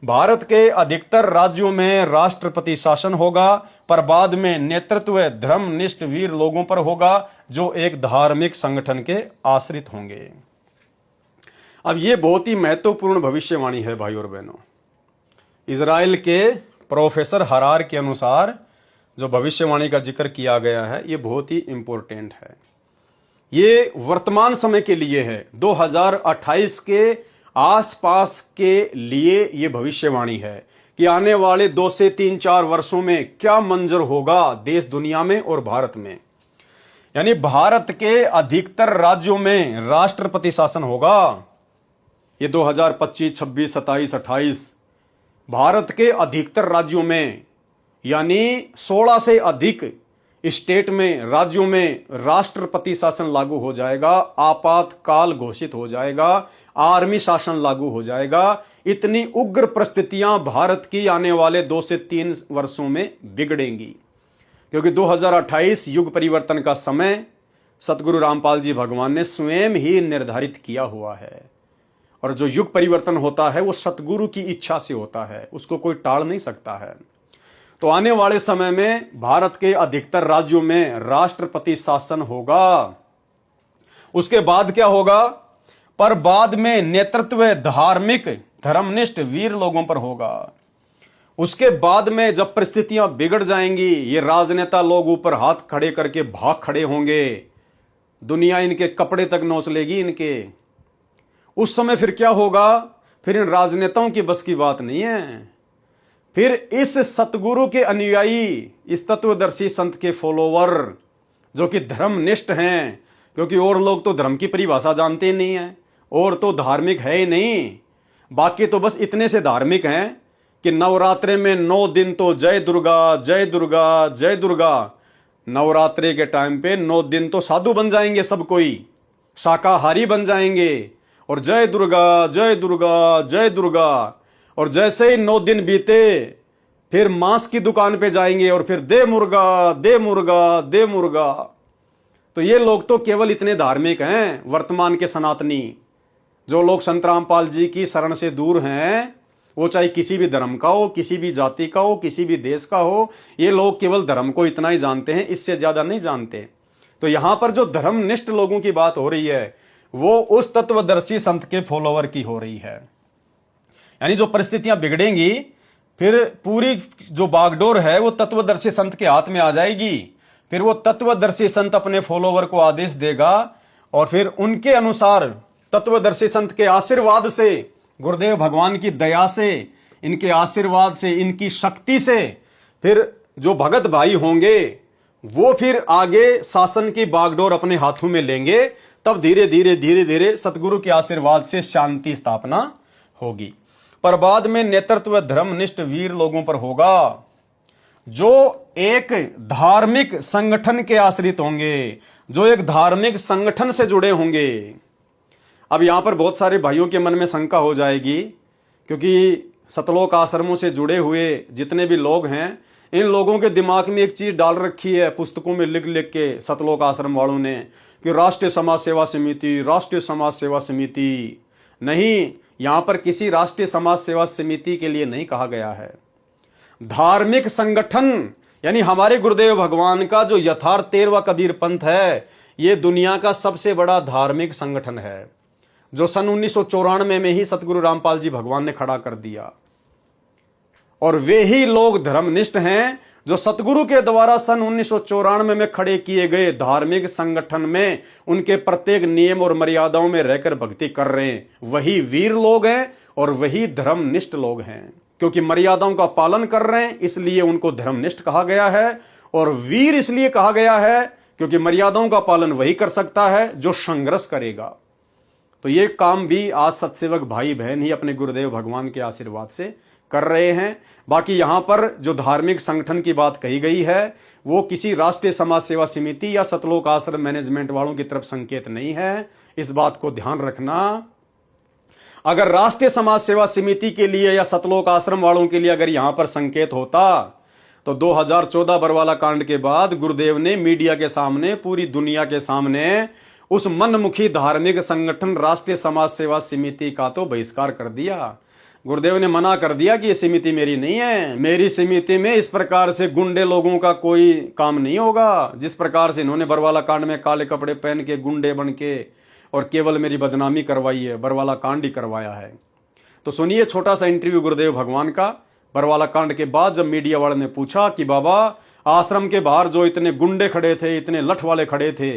भारत के अधिकतर राज्यों में राष्ट्रपति शासन होगा, पर बाद में नेतृत्व धर्मनिष्ठ वीर लोगों पर होगा जो एक धार्मिक संगठन के आश्रित होंगे। अब यह बहुत ही महत्वपूर्ण भविष्यवाणी है भाई और बहनों। इजराइल के प्रोफेसर हरार के अनुसार जो भविष्यवाणी का जिक्र किया गया है यह बहुत ही इंपॉर्टेंट है। ये वर्तमान समय के लिए है, 2028 के आसपास के लिए ये भविष्यवाणी है कि आने वाले 2 से 3-4 वर्षों में क्या मंजर होगा देश दुनिया में और भारत में। यानी भारत के अधिकतर राज्यों में राष्ट्रपति शासन होगा। ये 2025, 26, 27, 28 भारत के अधिकतर राज्यों में यानी 16 से अधिक स्टेट में, राज्यों में राष्ट्रपति शासन लागू हो जाएगा, आपातकाल घोषित हो जाएगा, आर्मी शासन लागू हो जाएगा। इतनी उग्र परिस्थितियां भारत की आने वाले 2 से 3 वर्षों में बिगड़ेंगी, क्योंकि 2028 युग परिवर्तन का समय सतगुरु रामपाल जी भगवान ने स्वयं ही निर्धारित किया हुआ है। और जो युग परिवर्तन होता है वो सतगुरु की इच्छा से होता है, उसको कोई टाल नहीं सकता है। तो आने वाले समय में भारत के अधिकतर राज्यों में राष्ट्रपति शासन होगा। उसके बाद क्या होगा? पर बाद में नेतृत्व धार्मिक धर्मनिष्ठ वीर लोगों पर होगा। उसके बाद में जब परिस्थितियां बिगड़ जाएंगी, ये राजनेता लोग ऊपर हाथ खड़े करके भाग खड़े होंगे, दुनिया इनके कपड़े तक नोच लेगी इनके। उस समय फिर क्या होगा? फिर इन राजनेताओं की बस की बात नहीं है। फिर इस सतगुरु के अनुयायी, इस तत्वदर्शी संत के फॉलोवर जो कि धर्मनिष्ठ हैं, क्योंकि और लोग तो धर्म की परिभाषा जानते ही नहीं है, और तो धार्मिक है ही नहीं, बाकी तो बस इतने से धार्मिक हैं कि नवरात्रे में 9 दिन तो जय दुर्गा जय दुर्गा जय दुर्गा। नवरात्रे के टाइम पे 9 दिन तो साधु बन जाएंगे, सब कोई शाकाहारी बन जाएंगे और जय दुर्गा जय दुर्गा जय दुर्गा। और जैसे ही 9 दिन बीते फिर मांस की दुकान पे जाएंगे और फिर दे मुर्गा दे मुर्गा दे मुर्गा। तो ये लोग तो केवल इतने धार्मिक हैं, वर्तमान के सनातनी जो लोग संत रामपाल जी की शरण से दूर हैं, वो चाहे किसी भी धर्म का हो, किसी भी जाति का हो, किसी भी देश का हो, ये लोग केवल धर्म को इतना ही जानते हैं, इससे ज्यादा नहीं जानते। तो यहां पर जो धर्मनिष्ठ लोगों की बात हो रही है वो उस तत्वदर्शी संत के फॉलोवर की हो रही है। यानी जो परिस्थितियां बिगड़ेंगी, फिर पूरी जो बागडोर है वो तत्वदर्शी संत के हाथ में आ जाएगी। फिर वो तत्वदर्शी संत अपने फॉलोवर को आदेश देगा और फिर उनके अनुसार तत्वदर्शी संत के आशीर्वाद से, गुरुदेव भगवान की दया से, इनके आशीर्वाद से, इनकी शक्ति से फिर जो भगत भाई होंगे वो फिर आगे शासन की बागडोर अपने हाथों में लेंगे। तब धीरे धीरे धीरे धीरे सतगुरु के आशीर्वाद से शांति स्थापना होगी। पर बाद में नेतृत्व धर्मनिष्ठ वीर लोगों पर होगा जो एक धार्मिक संगठन के आश्रित होंगे, जो एक धार्मिक संगठन से जुड़े होंगे। अब यहां पर बहुत सारे भाइयों के मन में शंका हो जाएगी, क्योंकि सतलोक आश्रमों से जुड़े हुए जितने भी लोग हैं, इन लोगों के दिमाग में एक चीज डाल रखी है पुस्तकों में लिख लिख के सतलोक आश्रम वालों ने कि राष्ट्रीय समाज सेवा समिति, राष्ट्रीय समाज सेवा समिति। नहीं, यहां पर किसी राष्ट्रीय समाज सेवा समिति के लिए नहीं कहा गया है। धार्मिक संगठन, यानी हमारे गुरुदेव भगवान का जो यथार्थ 13वां कबीर पंथ है, यह दुनिया का सबसे बड़ा धार्मिक संगठन है, जो सन 1994 में ही सतगुरु रामपाल जी भगवान ने खड़ा कर दिया। और वे ही लोग धर्मनिष्ठ हैं जो सतगुरु के द्वारा सन 1994 में खड़े किए गए धार्मिक संगठन में उनके प्रत्येक नियम और मर्यादाओं में रहकर भक्ति कर रहे हैं। वही वीर लोग हैं और वही धर्मनिष्ठ लोग हैं, क्योंकि मर्यादाओं का पालन कर रहे हैं इसलिए उनको धर्मनिष्ठ कहा गया है, और वीर इसलिए कहा गया है क्योंकि मर्यादाओं का पालन वही कर सकता है जो संघर्ष करेगा। तो ये काम भी आज सत्सेवक भाई बहन ही अपने गुरुदेव भगवान के आशीर्वाद से कर रहे हैं। बाकी यहां पर जो धार्मिक संगठन की बात कही गई है वो किसी राष्ट्रीय समाज सेवा समिति या सतलोक आश्रम मैनेजमेंट वालों की तरफ संकेत नहीं है, इस बात को ध्यान रखना। अगर राष्ट्रीय समाज सेवा समिति के लिए या सतलोक आश्रम वालों के लिए अगर यहां पर संकेत होता तो 2014 बरवाला कांड के बाद गुरुदेव ने मीडिया के सामने, पूरी दुनिया के सामने उस मनमुखी धार्मिक संगठन राष्ट्रीय समाज सेवा समिति का तो बहिष्कार कर दिया। गुरुदेव ने मना कर दिया कि ये समिति मेरी नहीं है, मेरी समिति में इस प्रकार से गुंडे लोगों का कोई काम नहीं होगा। जिस प्रकार से इन्होंने बरवाला कांड में काले कपड़े पहन के गुंडे बन के और केवल मेरी बदनामी करवाई है, बरवाला कांड ही करवाया है। तो सुनिए छोटा सा इंटरव्यू गुरुदेव भगवान का बरवाला कांड के बाद, जब मीडिया वाले ने पूछा कि बाबा आश्रम के बाहर जो इतने गुंडे खड़े थे, इतने लठ वाले खड़े थे,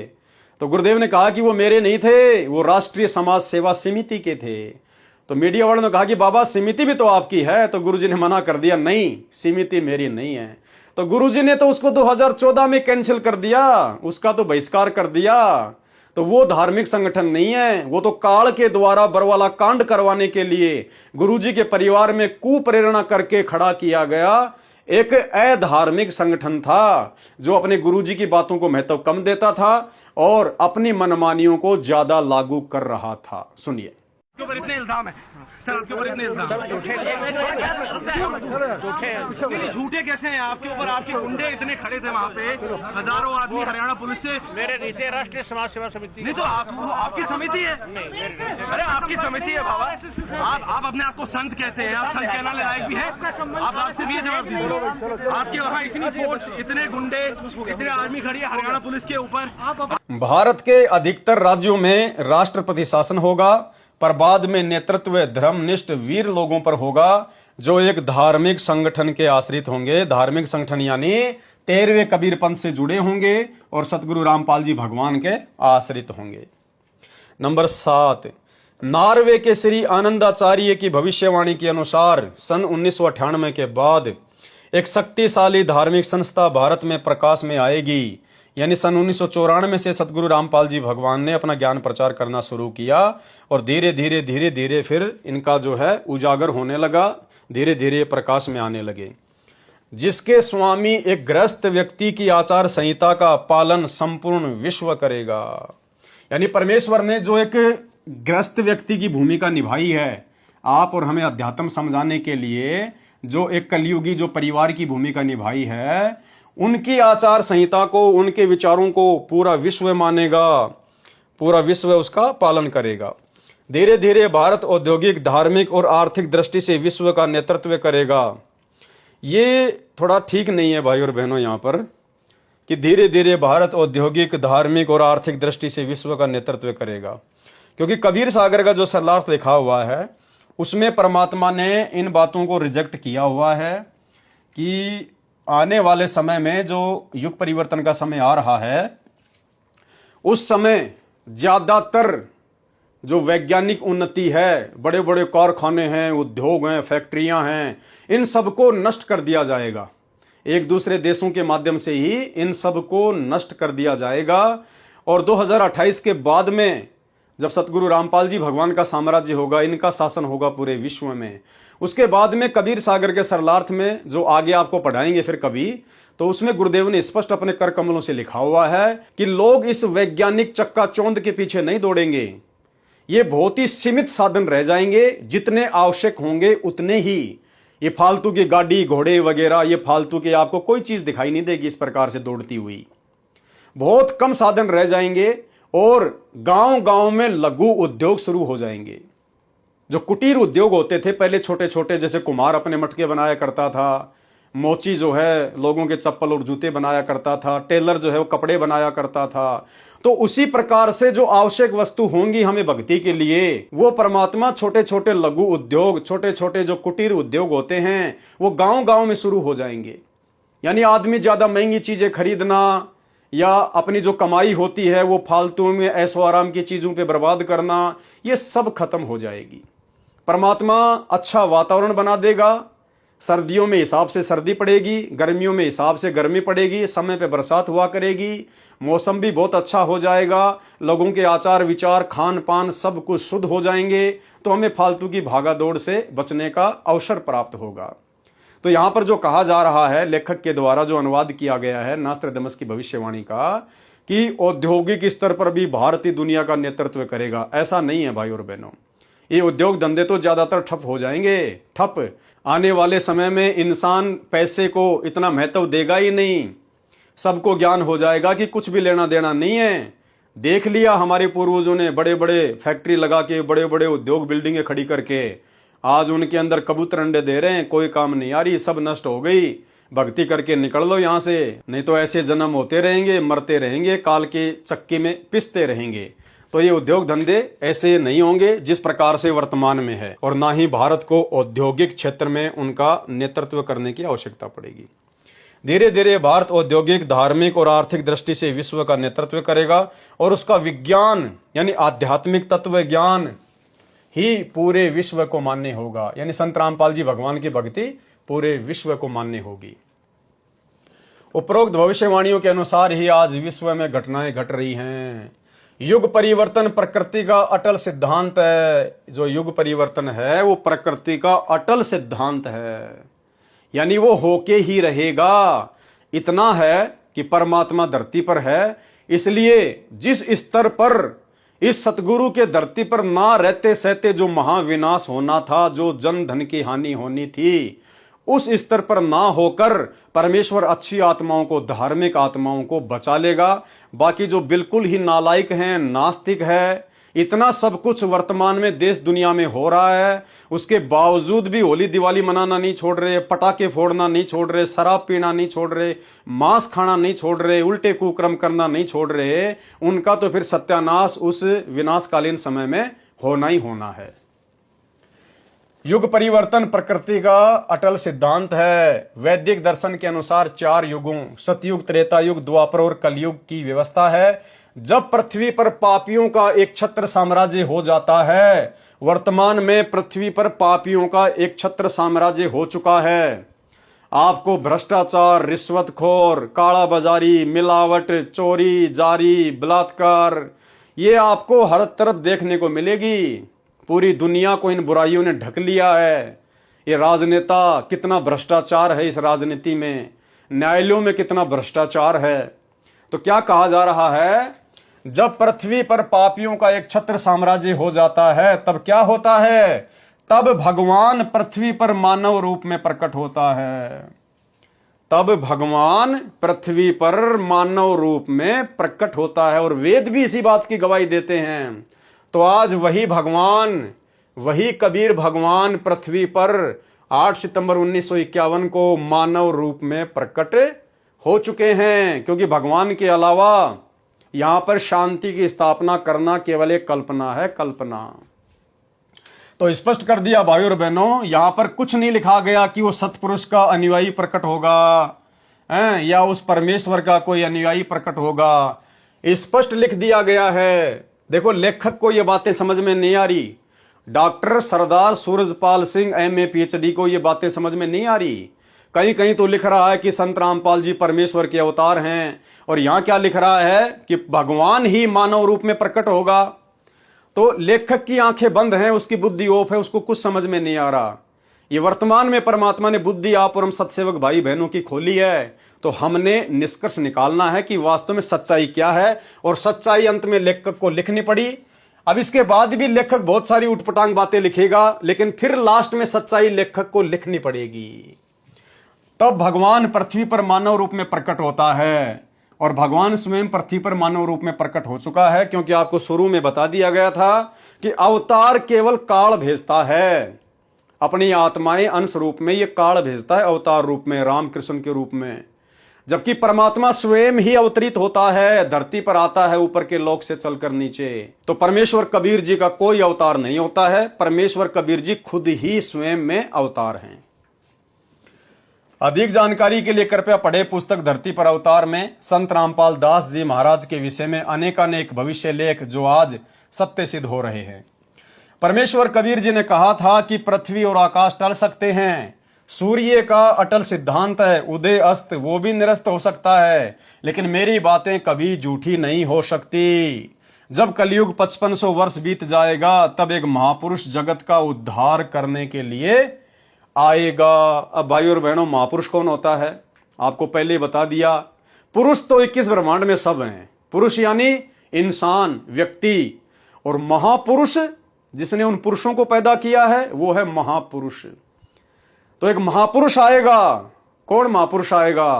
तो गुरुदेव ने कहा कि वो मेरे नहीं थे, वो राष्ट्रीय समाज सेवा समिति के थे। तो मीडिया वालों ने कहा कि बाबा समिति भी तो आपकी है। तो गुरुजी ने मना कर दिया, नहीं समिति मेरी नहीं है। तो गुरुजी ने तो उसको 2014 में कैंसिल कर दिया, उसका तो बहिष्कार कर दिया। तो वो धार्मिक संगठन नहीं है, वो तो काल के द्वारा बरवाला कांड करवाने के लिए गुरुजी के परिवार में कुप्रेरणा करके खड़ा किया गया एक अधार्मिक संगठन था, जो अपने गुरुजी की बातों को महत्व कम देता था और अपनी मनमानियों को ज्यादा लागू कर रहा था। सुनिए। आपके ऊपर इतने इल्जाम है सर, आपके ऊपर इतने इल्जाम झूठे कैसे हैं आपके ऊपर? आपके गुंडे इतने खड़े थे वहाँ पे, हजारों आदमी हरियाणा पुलिस से। मेरे नीचे राष्ट्रीय समाज सेवा समिति नहीं तो आपकी समिति है। अरे आपकी समिति है बाबा, आप अपने आप को संत कहते हैं, आप संत कहना लायक भी है? आप आपसे भी जवाब दीजिए। आपके वहाँ इतनी फोर्स, इतने गुंडे, इतने आर्मी खड़ी है हरियाणा पुलिस के ऊपर। भारत के अधिकतर राज्यों में राष्ट्रपति शासन होगा, पर बाद में नेतृत्व धर्मनिष्ठ वीर लोगों पर होगा, जो एक धार्मिक संगठन के आश्रित होंगे। धार्मिक संगठन यानी 13वें कबीर पंथ से जुड़े होंगे और सतगुरु रामपाल जी भगवान के आश्रित होंगे। नंबर 7, नॉर्वे के श्री आनंदाचार्य की भविष्यवाणी के अनुसार सन 1998 के बाद एक शक्तिशाली धार्मिक संस्था भारत में प्रकाश में आएगी। यानी सन 1994 से सतगुरु रामपाल जी भगवान ने अपना ज्ञान प्रचार करना शुरू किया और धीरे धीरे फिर इनका जो है उजागर होने लगा, धीरे धीरे प्रकाश में आने लगे। जिसके स्वामी एक गृहस्थ व्यक्ति की आचार संहिता का पालन संपूर्ण विश्व करेगा। यानी परमेश्वर ने जो एक गृहस्थ व्यक्ति की भूमिका निभाई है आप और हमें अध्यात्म समझाने के लिए, जो एक कलयुगी जो परिवार की भूमिका निभाई है, उनकी आचार संहिता को, उनके विचारों को पूरा विश्व मानेगा, पूरा विश्व उसका पालन करेगा। धीरे धीरे भारत औद्योगिक, धार्मिक और आर्थिक दृष्टि से विश्व का नेतृत्व करेगा। ये थोड़ा ठीक नहीं है भाई और बहनों यहाँ पर कि धीरे धीरे भारत औद्योगिक, धार्मिक और आर्थिक दृष्टि से विश्व का नेतृत्व करेगा, क्योंकि कबीर सागर का जो सरलार्थ लिखा हुआ है उसमें परमात्मा ने इन बातों को रिजेक्ट किया हुआ है कि आने वाले समय में जो युग परिवर्तन का समय आ रहा है, उस समय ज्यादातर जो वैज्ञानिक उन्नति है, बड़े बड़े कारखाने हैं, उद्योग हैं, फैक्ट्रियां हैं, इन सबको नष्ट कर दिया जाएगा। एक दूसरे देशों के माध्यम से ही इन सबको नष्ट कर दिया जाएगा। और 2028 के बाद में जब सतगुरु रामपाल जी भगवान का साम्राज्य होगा, इनका शासन होगा पूरे विश्व में, उसके बाद में कबीर सागर के सरलार्थ में जो आगे आपको पढ़ाएंगे फिर कभी, तो उसमें गुरुदेव ने स्पष्ट अपने कर कमलों से लिखा हुआ है कि लोग इस वैज्ञानिक चक्काचौंध के पीछे नहीं दौड़ेंगे। ये बहुत ही सीमित साधन रह जाएंगे, जितने आवश्यक होंगे उतने ही। ये फालतू की गाड़ी, घोड़े वगैरह, ये फालतू की आपको कोई चीज दिखाई नहीं देगी इस प्रकार से दौड़ती हुई। बहुत कम साधन रह जाएंगे और गांव गांव में लघु उद्योग शुरू हो जाएंगे। जो कुटीर उद्योग होते थे पहले छोटे छोटे, जैसे कुम्हार अपने मटके बनाया करता था, मोची जो है लोगों के चप्पल और जूते बनाया करता था, टेलर जो है वो कपड़े बनाया करता था, तो उसी प्रकार से जो आवश्यक वस्तु होंगी हमें भक्ति के लिए, वो परमात्मा छोटे छोटे लघु उद्योग, छोटे छोटे जो कुटीर उद्योग होते हैं, वो गांव गांव में शुरू हो जाएंगे। यानी आदमी ज्यादा महंगी चीजें खरीदना या अपनी जो कमाई होती है वो फालतू में ऐशो आराम की चीजों पे बर्बाद करना, ये सब खत्म हो जाएगी। परमात्मा अच्छा वातावरण बना देगा। सर्दियों में हिसाब से सर्दी पड़ेगी, गर्मियों में हिसाब से गर्मी पड़ेगी, समय पे बरसात हुआ करेगी, मौसम भी बहुत अच्छा हो जाएगा, लोगों के आचार विचार, खान पान सब कुछ शुद्ध हो जाएंगे, तो हमें फालतू की भागा दौड़ से बचने का अवसर प्राप्त होगा। तो यहां पर जो कहा जा रहा है लेखक के द्वारा, जो अनुवाद किया गया है नास्त्रदमस की भविष्यवाणी का, कि औद्योगिक स्तर पर भी भारत ही दुनिया का नेतृत्व करेगा, ऐसा नहीं है भाई और बहनों। ये उद्योग धंधे तो ज्यादातर ठप हो जाएंगे, ठप। आने वाले समय में इंसान पैसे को इतना महत्व देगा ही नहीं, सबको ज्ञान हो जाएगा कि कुछ भी लेना देना नहीं है। देख लिया हमारे पूर्वजों ने, बड़े बड़े फैक्ट्री लगा के, बड़े बड़े उद्योग बिल्डिंगें खड़ी करके आज उनके अंदर कबूतर अंडे दे रहे हैं, कोई काम नहीं आ रही, सब नष्ट हो गई, भक्ति करके निकल लो यहां से, नहीं तो ऐसे जन्म होते रहेंगे, मरते रहेंगे, काल के चक्की में पिसते रहेंगे। तो ये उद्योग धंधे ऐसे नहीं होंगे जिस प्रकार से वर्तमान में है, और ना ही भारत को औद्योगिक क्षेत्र में उनका नेतृत्व करने की आवश्यकता पड़ेगी। धीरे धीरे भारत औद्योगिक, धार्मिक और आर्थिक दृष्टि से विश्व का नेतृत्व करेगा, और उसका विज्ञान यानी आध्यात्मिक तत्व ज्ञान ही पूरे विश्व को मान्य होगा। यानी संत रामपाल जी भगवान की भक्ति पूरे विश्व को मान्य होगी। उपरोक्त भविष्यवाणियों के अनुसार ही आज विश्व में घटनाएं घट रही हैं। युग परिवर्तन प्रकृति का अटल सिद्धांत है। जो युग परिवर्तन है वो प्रकृति का अटल सिद्धांत है, यानी वो होके ही रहेगा। इतना है कि परमात्मा धरती पर है, इसलिए जिस स्तर पर इस सतगुरु के धरती पर ना रहते सहते जो महाविनाश होना था, जो जन धन की हानि होनी थी, उस स्तर पर ना होकर परमेश्वर अच्छी आत्माओं को, धार्मिक आत्माओं को बचा लेगा। बाकी जो बिल्कुल ही नालायक हैं, नास्तिक है, इतना सब कुछ वर्तमान में देश दुनिया में हो रहा है, उसके बावजूद भी होली दिवाली मनाना नहीं छोड़ रहे, पटाखे फोड़ना नहीं छोड़ रहे, शराब पीना नहीं छोड़ रहे, मांस खाना नहीं छोड़ रहे, उल्टे कुकर्म करना नहीं छोड़ रहे, उनका तो फिर सत्यानाश उस विनाशकालीन समय में होना ही होना है। युग परिवर्तन प्रकृति का अटल सिद्धांत है। वैदिक दर्शन के अनुसार 4 युगों, सतयुग, त्रेता युग, द्वापर और कलयुग की व्यवस्था है। जब पृथ्वी पर पापियों का एक छत्र साम्राज्य हो जाता है, वर्तमान में पृथ्वी पर पापियों का एक छत्र साम्राज्य हो चुका है। आपको भ्रष्टाचार, रिश्वतखोर, काला बाजारी, मिलावट, चोरी, जारी, बलात्कार, ये आपको हर तरफ देखने को मिलेगी। पूरी दुनिया को इन बुराइयों ने ढक लिया है। ये राजनेता, कितना भ्रष्टाचार है इस राजनीति में, न्यायालयों में कितना भ्रष्टाचार है। तो क्या कहा जा रहा है, जब पृथ्वी पर पापियों का एक छत्र साम्राज्य हो जाता है, तब क्या होता है, तब भगवान पृथ्वी पर मानव रूप में प्रकट होता है। तब भगवान पृथ्वी पर मानव रूप में प्रकट होता है, और वेद भी इसी बात की गवाही देते हैं। तो आज वही भगवान, वही कबीर भगवान पृथ्वी पर 8 सितंबर 1951 को मानव रूप में प्रकट हो चुके हैं, क्योंकि भगवान के अलावा यहां पर शांति की स्थापना करना केवल एक कल्पना है, कल्पना। तो स्पष्ट कर दिया भाइयों और बहनों, यहां पर कुछ नहीं लिखा गया कि वो सतपुरुष का अनुयायी प्रकट होगा या उस परमेश्वर का कोई अनुयायी प्रकट होगा। स्पष्ट लिख दिया गया है। देखो, लेखक को ये बातें समझ में नहीं आ रही। डॉक्टर सरदार सूरजपाल सिंह MA PhD को ये बातें समझ में नहीं आ रही। कहीं कहीं तो लिख रहा है कि संत रामपाल जी परमेश्वर के अवतार हैं, और यहां क्या लिख रहा है कि भगवान ही मानव रूप में प्रकट होगा। तो लेखक की आंखें बंद हैं, उसकी बुद्धि ओफ है, उसको कुछ समझ में नहीं आ रहा। ये वर्तमान में परमात्मा ने बुद्धि आप और हम सत्सेवक भाई बहनों की खोली है, तो हमने निष्कर्ष निकालना है कि वास्तव में सच्चाई क्या है, और सच्चाई अंत में लेखक को लिखनी पड़ी। अब इसके बाद भी लेखक बहुत सारी उटपटांग बातें लिखेगा, लेकिन फिर लास्ट में सच्चाई लेखक को लिखनी पड़ेगी। तब भगवान पृथ्वी पर मानव रूप में प्रकट होता है, और भगवान स्वयं पृथ्वी पर मानव रूप में प्रकट हो चुका है, क्योंकि आपको शुरू में बता दिया गया था कि अवतार केवल काल भेजता है। अपनी आत्माएं अंश रूप में ये काल भेजता है, अवतार रूप में, रामकृष्ण के रूप में। जबकि परमात्मा स्वयं ही अवतरित होता है, धरती पर आता है ऊपर के लोक से चलकर नीचे। तो परमेश्वर कबीर जी का कोई अवतार नहीं होता है, परमेश्वर कबीर जी खुद ही स्वयं में अवतार हैं। अधिक जानकारी के लिए कृपया पढ़े पुस्तक धरती पर अवतार में संत रामपाल दास जी महाराज के विषय में अनेकानेक भविष्य लेख जो आज सत्य सिद्ध हो रहे हैं। परमेश्वर कबीर जी ने कहा था कि पृथ्वी और आकाश टल सकते हैं, सूर्य का अटल सिद्धांत है, उदय अस्त वो भी निरस्त हो सकता है, लेकिन मेरी बातें कभी झूठी नहीं हो सकती। जब कलयुग 5500 वर्ष बीत जाएगा, तब एक महापुरुष जगत का उद्धार करने के लिए आएगा। अब भाइयों और बहनों, महापुरुष कौन होता है आपको पहले बता दिया। पुरुष तो 21 ब्रह्मांड में सब हैं। पुरुष यानी इंसान, व्यक्ति, और महापुरुष जिसने उन पुरुषों को पैदा किया है वो है महापुरुष। तो एक महापुरुष आएगा। कौन महापुरुष आएगा?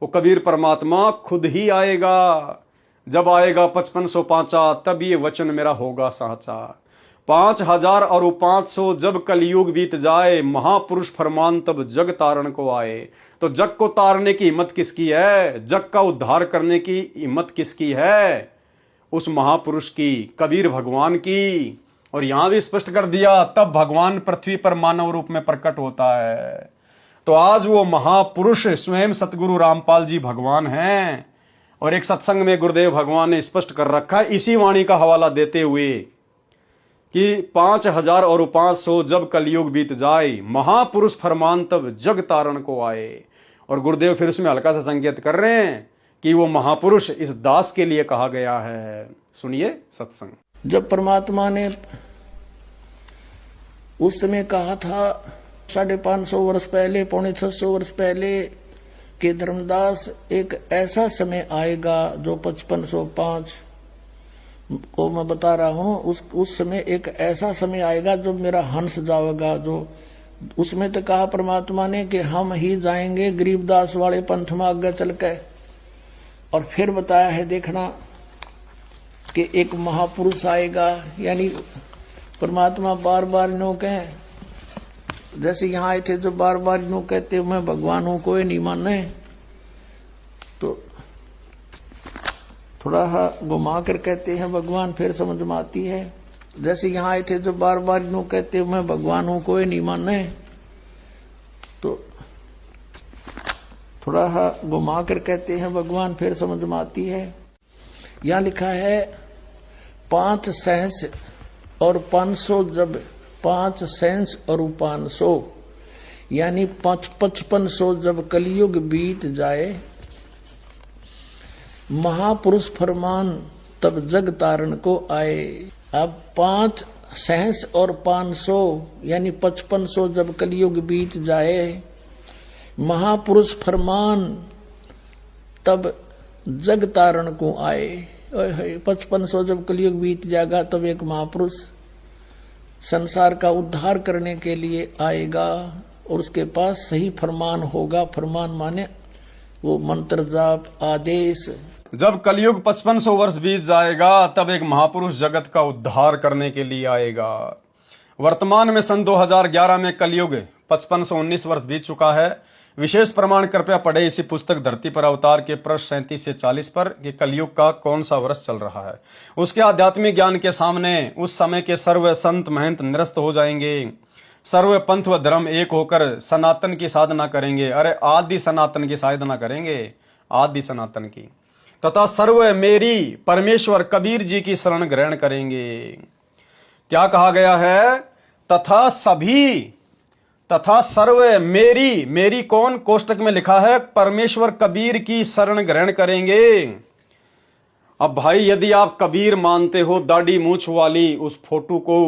वो कबीर परमात्मा खुद ही आएगा। जब आएगा 5505 तब ये वचन मेरा होगा साचा। 5000 और 500 जब कलयुग बीत जाए, महापुरुष फरमान तब जग तारण को आए। तो जग को तारने की हिम्मत किसकी है? जग का उद्धार करने की हिम्मत किसकी है? उस महापुरुष की, कबीर भगवान की। और यहां भी स्पष्ट कर दिया, तब भगवान पृथ्वी पर मानव रूप में प्रकट होता है। तो आज वो महापुरुष स्वयं सतगुरु रामपाल जी भगवान हैं। और एक सत्संग में गुरुदेव भगवान ने स्पष्ट कर रखा है, इसी वाणी का हवाला देते हुए कि 5000 और 500 जब कलयुग बीत जाए, महापुरुष फरमान तब जग तारण को आए। और गुरुदेव फिर उसमें हल्का सा संकेत कर रहे हैं कि वो महापुरुष इस दास के लिए कहा गया है। सुनिए सत्संग। जब परमात्मा ने उस समय कहा था 550 वर्ष पहले, 650 वर्ष पहले कि धर्मदास एक ऐसा समय आएगा जो 5505 को मैं बता रहा हूं, उस समय एक ऐसा समय आएगा जो मेरा हंस जाएगा। जो उसमें तो कहा परमात्मा ने कि हम ही जाएंगे गरीबदास वाले पंथ में आगे चल के। और फिर बताया है, देखना कि एक महापुरुष आएगा। यानी परमात्मा बार बार नो कहे, जैसे यहाँ आए थे जो बार बार नो कहते मैं भगवान हूं, कोई नहीं माने, तो थोड़ा घुमा कर कहते हैं भगवान, फिर समझ में आती है। जैसे यहाँ आए थे जो बार बार नो कहते मैं भगवान हूं, कोई नहीं माने, तो थोड़ा घुमा कर कहते हैं भगवान, फिर समझ में आती है। यहाँ लिखा है 5 सहस और 500 जब 5 सहस और 500 यानी 5500 जब कलयुग बीत जाए, महापुरुष फरमान तब जग तारण को आए। अब 5 सहस और 500 यानी 5500 जब कलयुग बीत जाए, महापुरुष फरमान तब जग तारण को आए। 5500 जब कलयुग बीत जाएगा तब एक महापुरुष संसार का उद्धार करने के लिए आएगा और उसके पास सही फरमान होगा। फरमान माने वो मंत्र जाप आदेश। जब कलयुग 5500 वर्ष बीत जाएगा तब एक महापुरुष जगत का उद्धार करने के लिए आएगा। वर्तमान में सन 2011 में कलयुग 5519 वर्ष बीत चुका है। विशेष प्रमाण कृपया पढ़े इसी पुस्तक धरती पर अवतार के पृष्ठ 37 से 40 पर कि कलयुग का कौन सा वर्ष चल रहा है। उसके आध्यात्मिक ज्ञान के सामने उस समय के सर्व संत महंत निरस्त हो जाएंगे। सर्व पंथ व धर्म एक होकर सनातन की साधना करेंगे। अरे आदि सनातन की साधना करेंगे, आदि सनातन की, तथा सर्व मेरी परमेश्वर कबीर जी की शरण ग्रहण करेंगे। क्या कहा गया है? तथा सभी, तथा सर्व मेरी, मेरी कौन? कोष्टक में लिखा है परमेश्वर कबीर की शरण ग्रहण करेंगे। अब भाई यदि आप कबीर मानते हो दाढ़ी मूछ वाली उस फोटो को,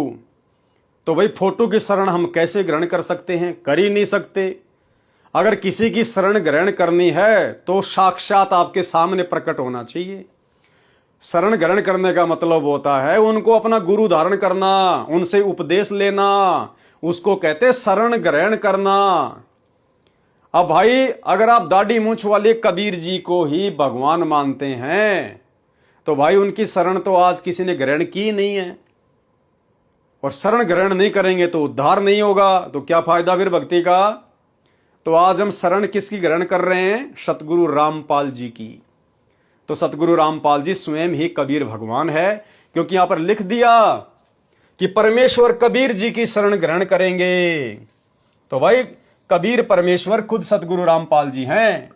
तो भाई फोटो की शरण हम कैसे ग्रहण कर सकते हैं? कर ही नहीं सकते। अगर किसी की शरण ग्रहण करनी है तो साक्षात आपके सामने प्रकट होना चाहिए। शरण ग्रहण करने का मतलब होता है उनको अपना गुरु धारण करना, उनसे उपदेश लेना, उसको कहते शरण ग्रहण करना। अब भाई अगर आप दाढ़ी मूछ वाले कबीर जी को ही भगवान मानते हैं तो भाई उनकी शरण तो आज किसी ने ग्रहण की नहीं है, और शरण ग्रहण नहीं करेंगे तो उद्धार नहीं होगा। तो क्या फायदा फिर भक्ति का? तो आज हम शरण किसकी ग्रहण कर रहे हैं? सतगुरु रामपाल जी की। तो सतगुरु रामपाल जी स्वयं ही कबीर भगवान है, क्योंकि यहां पर लिख दिया कि परमेश्वर कबीर जी की शरण ग्रहण करेंगे। तो भाई कबीर परमेश्वर खुद सतगुरु रामपाल जी हैं,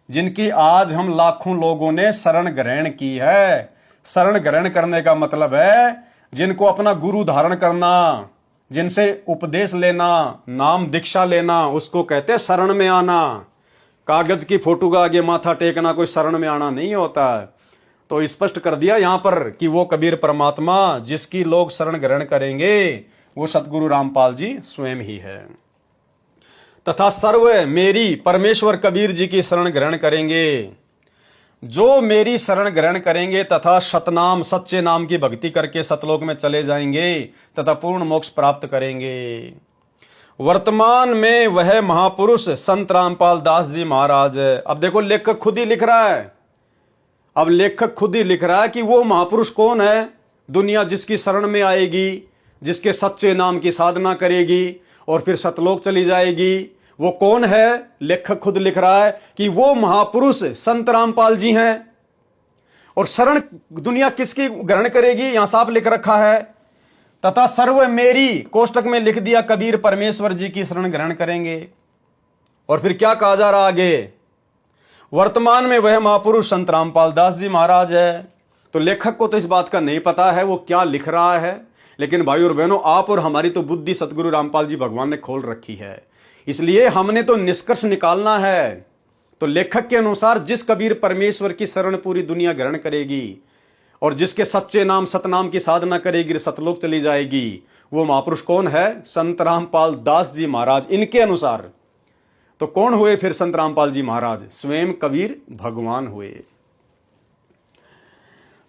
जिनकी आज हम लाखों लोगों ने शरण ग्रहण की है। शरण ग्रहण करने का मतलब है जिनको अपना गुरु धारण करना, जिनसे उपदेश लेना, नाम दीक्षा लेना, उसको कहते शरण में आना। कागज की फोटो का आगे माथा टेकना कोई शरण में आना नहीं होता है। तो स्पष्ट कर दिया यहां पर कि वो कबीर परमात्मा जिसकी लोग शरण ग्रहण करेंगे वो सतगुरु रामपाल जी स्वयं ही है। तथा सर्व मेरी परमेश्वर कबीर जी की शरण ग्रहण करेंगे। जो मेरी शरण ग्रहण करेंगे तथा सतनाम सच्चे नाम की भक्ति करके सतलोक में चले जाएंगे तथा पूर्ण मोक्ष प्राप्त करेंगे। वर्तमान में वह महापुरुष संत रामपाल दास जी महाराज। अब देखो लेखक खुद ही लिख रहा है, अब लेखक खुद ही लिख रहा है कि वो महापुरुष कौन है, दुनिया जिसकी शरण में आएगी, जिसके सच्चे नाम की साधना करेगी और फिर सतलोक चली जाएगी। वो कौन है? लेखक खुद लिख रहा है कि वो महापुरुष संत रामपाल जी हैं। और शरण दुनिया किसकी ग्रहण करेगी? यहां साफ लिख रखा है, तथा सर्व मेरी, कोष्टक में लिख दिया, कबीर परमेश्वर जी की शरण ग्रहण करेंगे। और फिर क्या कहा जा रहा आगे? वर्तमान में वह महापुरुष संत रामपाल दास जी महाराज है। तो लेखक को तो इस बात का नहीं पता है वो क्या लिख रहा है, लेकिन भाई और बहनों, आप और हमारी तो बुद्धि सतगुरु रामपाल जी भगवान ने खोल रखी है, इसलिए हमने तो निष्कर्ष निकालना है। तो लेखक के अनुसार जिस कबीर परमेश्वर की शरण पूरी दुनिया ग्रहण करेगी और जिसके सच्चे नाम सतनाम की साधना करेगी, सतलोक चली जाएगी, वो महापुरुष कौन है? संत रामपाल दास जी महाराज। इनके अनुसार तो कौन हुए फिर संत रामपाल जी महाराज? स्वयं कबीर भगवान हुए।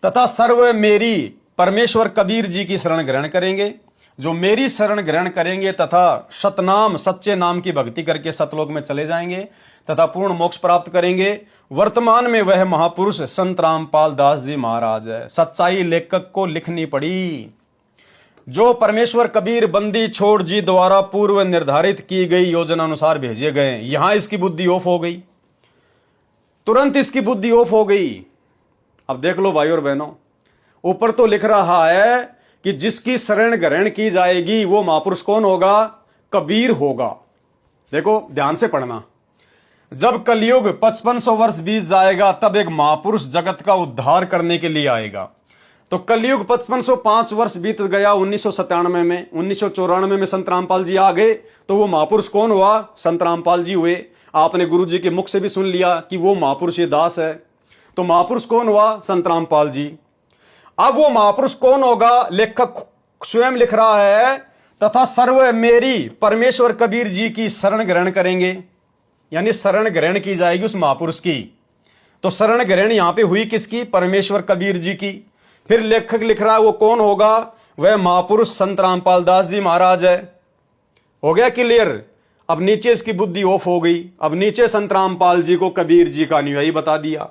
तथा सर्व मेरी, परमेश्वर कबीर जी की शरण ग्रहण करेंगे, जो मेरी शरण ग्रहण करेंगे तथा सतनाम सच्चे नाम की भक्ति करके सतलोक में चले जाएंगे तथा पूर्ण मोक्ष प्राप्त करेंगे। वर्तमान में वह महापुरुष संत रामपाल दास जी महाराज है। सच्चाई लेखक को लिखनी पड़ी। जो परमेश्वर कबीर बंदी छोड़ जी द्वारा पूर्व निर्धारित की गई योजना अनुसार भेजे गए, यहां इसकी बुद्धि ऑफ हो गई, तुरंत इसकी बुद्धि ऑफ हो गई। अब देख लो भाई और बहनों, ऊपर तो लिख रहा है कि जिसकी शरण ग्रहण की जाएगी वो महापुरुष कौन होगा? कबीर होगा। देखो ध्यान से पढ़ना, जब कलयुग 5500 वर्ष बीत जाएगा तब एक महापुरुष जगत का उद्धार करने के लिए आएगा। तो कलयुग 5505 वर्ष बीत गया 1997 में, 1994 में संत रामपाल जी आ गए, तो वो महापुरुष कौन हुआ? संत रामपाल जी हुए। आपने गुरु जी के मुख से भी सुन लिया कि वो महापुरुष ये दास है। तो महापुरुष कौन हुआ? संत रामपाल जी। अब वो महापुरुष कौन होगा? लेखक स्वयं लिख रहा है, तथा सर्व मेरी, परमेश्वर कबीर जी की शरण ग्रहण करेंगे, यानी शरण ग्रहण की जाएगी उस महापुरुष की। तो शरण ग्रहण यहां पे हुई किसकी? परमेश्वर कबीर जी की। फिर लेखक लिख रहा है वो कौन होगा? वह महापुरुष संत रामपाल दास जी महाराज है। हो गया क्लियर? अब नीचे इसकी बुद्धि ऑफ हो गई। अब नीचे संत रामपाल जी को कबीर जी का अनुयायी बता दिया।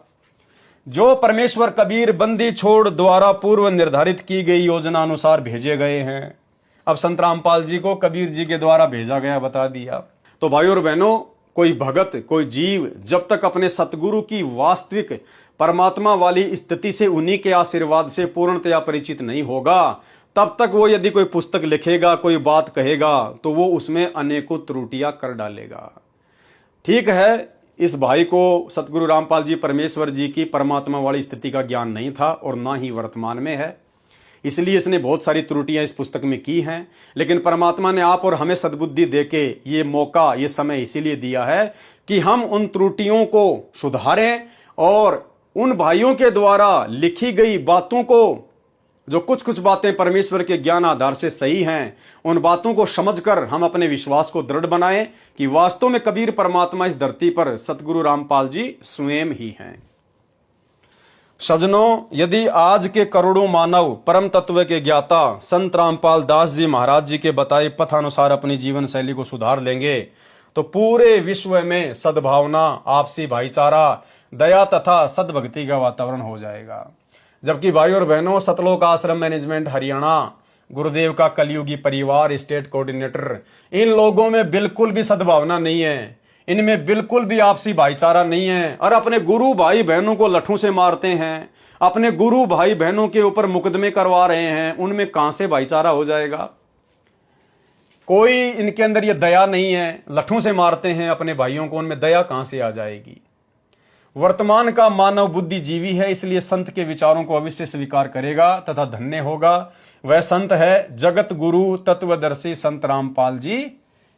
जो परमेश्वर कबीर बंदी छोड़ द्वारा पूर्व निर्धारित की गई योजना अनुसार भेजे गए हैं। अब संत रामपाल जी को कबीर जी के द्वारा भेजा गया बता दिया। तो भाई और बहनों, कोई भगत, कोई जीव जब तक अपने सतगुरु की वास्तविक परमात्मा वाली स्थिति से, उन्हीं के आशीर्वाद से पूर्णतया परिचित नहीं होगा, तब तक वो यदि कोई पुस्तक लिखेगा, कोई बात कहेगा, तो वो उसमें अनेकों त्रुटियां कर डालेगा। ठीक है, इस भाई को सतगुरु रामपाल जी परमेश्वर जी की परमात्मा वाली स्थिति का ज्ञान नहीं था और ना ही वर्तमान में है, इसलिए इसने बहुत सारी त्रुटियां इस पुस्तक में की हैं। लेकिन परमात्मा ने आप और हमें सद्बुद्धि देके ये मौका, ये समय इसीलिए दिया है कि हम उन त्रुटियों को सुधारें और उन भाइयों के द्वारा लिखी गई बातों को, जो कुछ कुछ बातें परमेश्वर के ज्ञान आधार से सही हैं, उन बातों को समझकर हम अपने विश्वास को दृढ़ बनाएं कि वास्तव में कबीर परमात्मा इस धरती पर सतगुरु रामपाल जी स्वयं ही हैं। सज्जनों, यदि आज के करोड़ों मानव परम तत्व के ज्ञाता संत रामपाल दास जी महाराज जी के बताए पथानुसार अपनी जीवन शैली को सुधार लेंगे, तो पूरे विश्व में सद्भावना, आपसी भाईचारा, दया तथा सद्भक्ति का वातावरण हो जाएगा। जबकि भाई और बहनों, सतलोक आश्रम मैनेजमेंट हरियाणा, गुरुदेव का कलयुगी परिवार, स्टेट कोऑर्डिनेटर, इन लोगों में बिल्कुल भी सद्भावना नहीं है, इनमें बिल्कुल भी आपसी भाईचारा नहीं है और अपने गुरु भाई बहनों को लठों से मारते हैं, अपने गुरु भाई बहनों के ऊपर मुकदमे करवा रहे हैं। उनमें कहां से भाईचारा हो जाएगा? कोई इनके अंदर ये दया नहीं है, लठों से मारते हैं अपने भाइयों को, उनमें दया कहां से आ जाएगी? वर्तमान का मानव बुद्धिजीवी है, इसलिए संत के विचारों को अवश्य स्वीकार करेगा तथा धन्य होगा। वह संत है जगत गुरु तत्वदर्शी संत रामपाल जी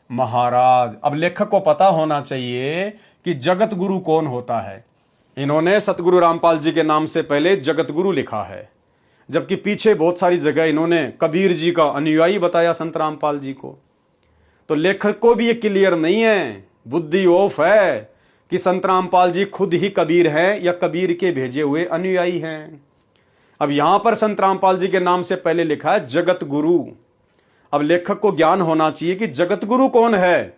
महाराज। अब लेखक को पता होना चाहिए कि जगत गुरु कौन होता है। इन्होंने सतगुरु रामपाल जी के नाम से पहले जगत गुरु लिखा है, जबकि पीछे बहुत सारी जगह इन्होंने कबीर जी का अनुयायी बताया संत रामपाल जी को। तो लेखक को भी ये क्लियर नहीं है, बुद्धि ऑफ है कि संत रामपाल जी खुद ही कबीर हैं या कबीर के भेजे हुए अनुयायी हैं। अब यहां पर संत रामपाल जी के नाम से पहले लिखा है जगत गुरु। अब लेखक को ज्ञान होना चाहिए कि जगत गुरु कौन है।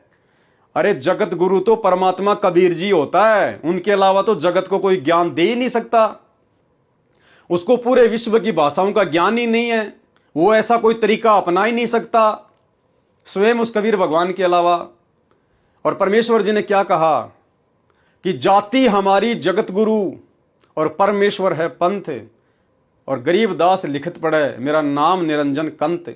अरे जगत गुरु तो परमात्मा कबीर जी होता है, उनके अलावा तो जगत को कोई ज्ञान दे ही नहीं सकता। उसको पूरे विश्व की भाषाओं का ज्ञान ही नहीं है, वो ऐसा कोई तरीका अपना ही नहीं सकता स्वयं उस कबीर भगवान के अलावा। और परमेश्वर जी ने क्या कहा कि जाति हमारी जगत गुरु और परमेश्वर है पंथ, और गरीब दास लिखत पड़े मेरा नाम निरंजन कंत।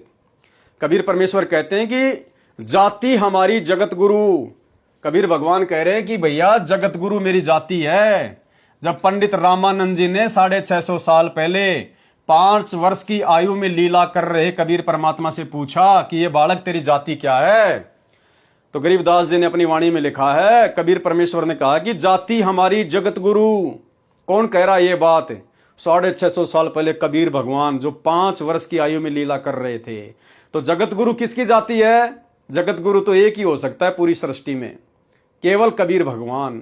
कबीर परमेश्वर कहते हैं कि जाति हमारी जगत गुरु। कबीर भगवान कह रहे हैं कि भैया जगत गुरु मेरी जाति है। जब पंडित रामानंद जी ने 650 साल पहले 5 वर्ष की आयु में लीला कर रहे कबीर परमात्मा से पूछा कि ये बालक तेरी जाति क्या है, तो गरीबदास जी ने अपनी वाणी में लिखा है, कबीर परमेश्वर ने कहा कि जाति हमारी जगत गुरु। कौन कह रहा ये बात? 650 साल पहले कबीर भगवान जो 5 वर्ष की आयु में लीला कर रहे थे। तो जगत गुरु किसकी जाति है? जगत गुरु तो एक ही हो सकता है पूरी सृष्टि में, केवल कबीर भगवान।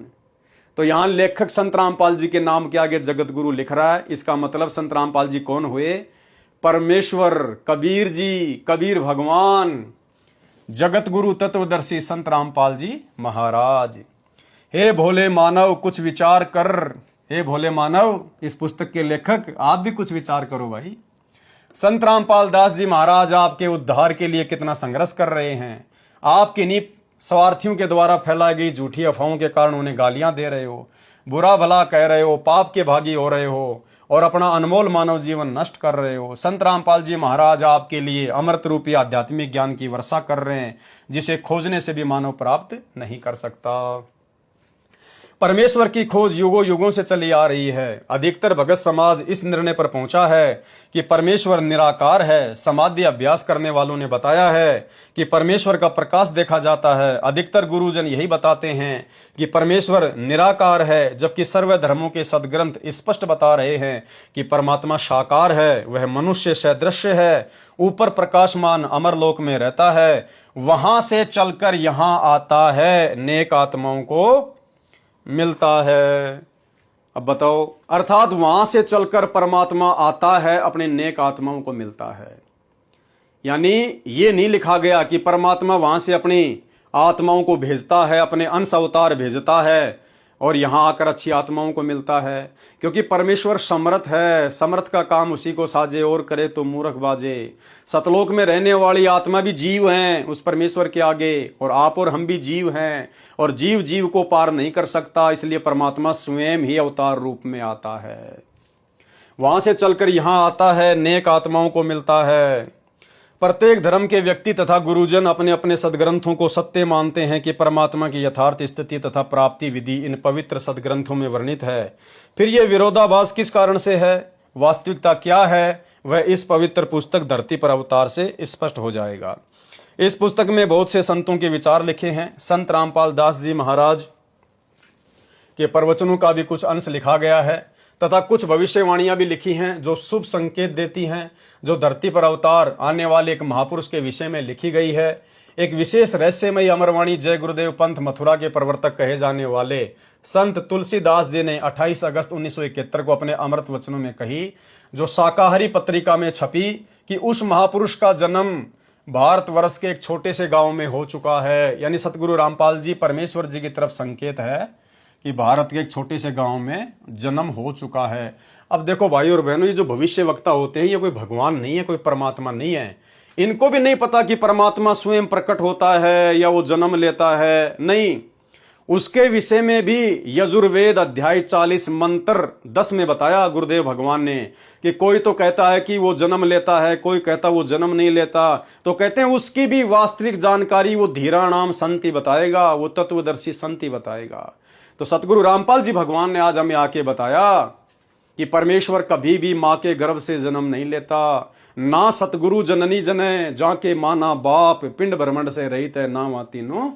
तो यहां लेखक संत रामपाल जी के नाम के आगे जगत गुरु लिख रहा है। इसका मतलब संत रामपाल जी कौन हुए? परमेश्वर, कबीर जी, कबीर भगवान, जगत गुरु तत्वदर्शी संत रामपाल जी महाराज। हे भोले मानव कुछ विचार कर। हे भोले मानव, इस पुस्तक के लेखक आप भी कुछ विचार करो भाई। संत रामपाल दास जी महाराज आपके उद्धार के लिए कितना संघर्ष कर रहे हैं। आप किन्हीं स्वार्थियों के द्वारा फैलाई गई झूठी अफवाहों के कारण उन्हें गालियां दे रहे हो, बुरा भला कह रहे हो, पाप के भागी हो रहे हो और अपना अनमोल मानव जीवन नष्ट कर रहे हो। संत रामपाल जी महाराज आपके लिए अमृत रूपी आध्यात्मिक ज्ञान की वर्षा कर रहे हैं, जिसे खोजने से भी मानव प्राप्त नहीं कर सकता। परमेश्वर की खोज युगों युगों से चली आ रही है। अधिकतर भगत समाज इस निर्णय पर पहुंचा है कि परमेश्वर निराकार है। समाधि अभ्यास करने वालों ने बताया है कि परमेश्वर का प्रकाश देखा जाता है। अधिकतर गुरुजन यही बताते हैं कि परमेश्वर निराकार है, जबकि सर्व धर्मों के सदग्रंथ स्पष्ट बता रहे हैं कि परमात्मा साकार है, वह मनुष्य सदृश्य है, ऊपर प्रकाशमान अमरलोक में रहता है, वहां से चलकर यहां आता है, नेक आत्माओं को मिलता है। अब बताओ, अर्थात वहां से चलकर परमात्मा आता है, अपने नेक आत्माओं को मिलता है। यानी ये नहीं लिखा गया कि परमात्मा वहां से अपनी आत्माओं को भेजता है, अपने अंश अवतार भेजता है और यहां आकर अच्छी आत्माओं को मिलता है, क्योंकि परमेश्वर समर्थ है। समर्थ का काम उसी को साजे और करे तो मूर्ख बाजे। सतलोक में रहने वाली आत्मा भी जीव हैं उस परमेश्वर के आगे, और आप और हम भी जीव हैं, और जीव जीव को पार नहीं कर सकता, इसलिए परमात्मा स्वयं ही अवतार रूप में आता है, वहां से चलकर यहां आता है, नेक आत्माओं को मिलता है। प्रत्येक धर्म के व्यक्ति तथा गुरुजन अपने अपने सदग्रंथों को सत्य मानते हैं कि परमात्मा की यथार्थ स्थिति तथा प्राप्ति विधि इन पवित्र सदग्रंथों में वर्णित है। फिर यह विरोधाभास किस कारण से है, वास्तविकता क्या है, वह इस पवित्र पुस्तक धरती पर अवतार से स्पष्ट हो जाएगा। इस पुस्तक में बहुत से संतों के विचार लिखे हैं। संत रामपाल दास जी महाराज के प्रवचनों का भी कुछ अंश लिखा गया है तथा कुछ भविष्यवाणियां भी लिखी हैं जो शुभ संकेत देती हैं, जो धरती पर अवतार आने वाले एक महापुरुष के विषय में लिखी गई है। एक विशेष रहस्यमयी अमरवाणी जय गुरुदेव पंथ मथुरा के प्रवर्तक कहे जाने वाले संत तुलसीदास जी ने 28 अगस्त 1971 को अपने अमृत वचनों में कही, जो शाकाहारी पत्रिका में छपी, कि उस महापुरुष का जन्म भारतवर्ष के एक छोटे से गांव में हो चुका है। यानी सतगुरु रामपाल जी परमेश्वर जी की तरफ संकेत है कि भारत के एक छोटे से गांव में जन्म हो चुका है। अब देखो भाई और बहनों, ये जो भविष्य वक्ता होते हैं ये कोई भगवान नहीं है, कोई परमात्मा नहीं है। इनको भी नहीं पता कि परमात्मा स्वयं प्रकट होता है या वो जन्म लेता है, नहीं। उसके विषय में भी यजुर्वेद अध्याय 40 मंत्र 10 में बताया गुरुदेव भगवान ने कि कोई तो कहता है कि वो जन्म लेता है, कोई कहता वो जन्म नहीं लेता। तो कहते हैं उसकी भी वास्तविक जानकारी वो धीरा नाम संत ही बताएगा, वो तत्वदर्शी संत ही बताएगा। तो सतगुरु रामपाल जी भगवान ने आज हमें आके बताया कि परमेश्वर कभी भी मां के गर्भ से जन्म नहीं लेता। ना सतगुरु जननी जने जाके माना बाप, पिंड ब्रह्मंड से रहित है नाम आती नो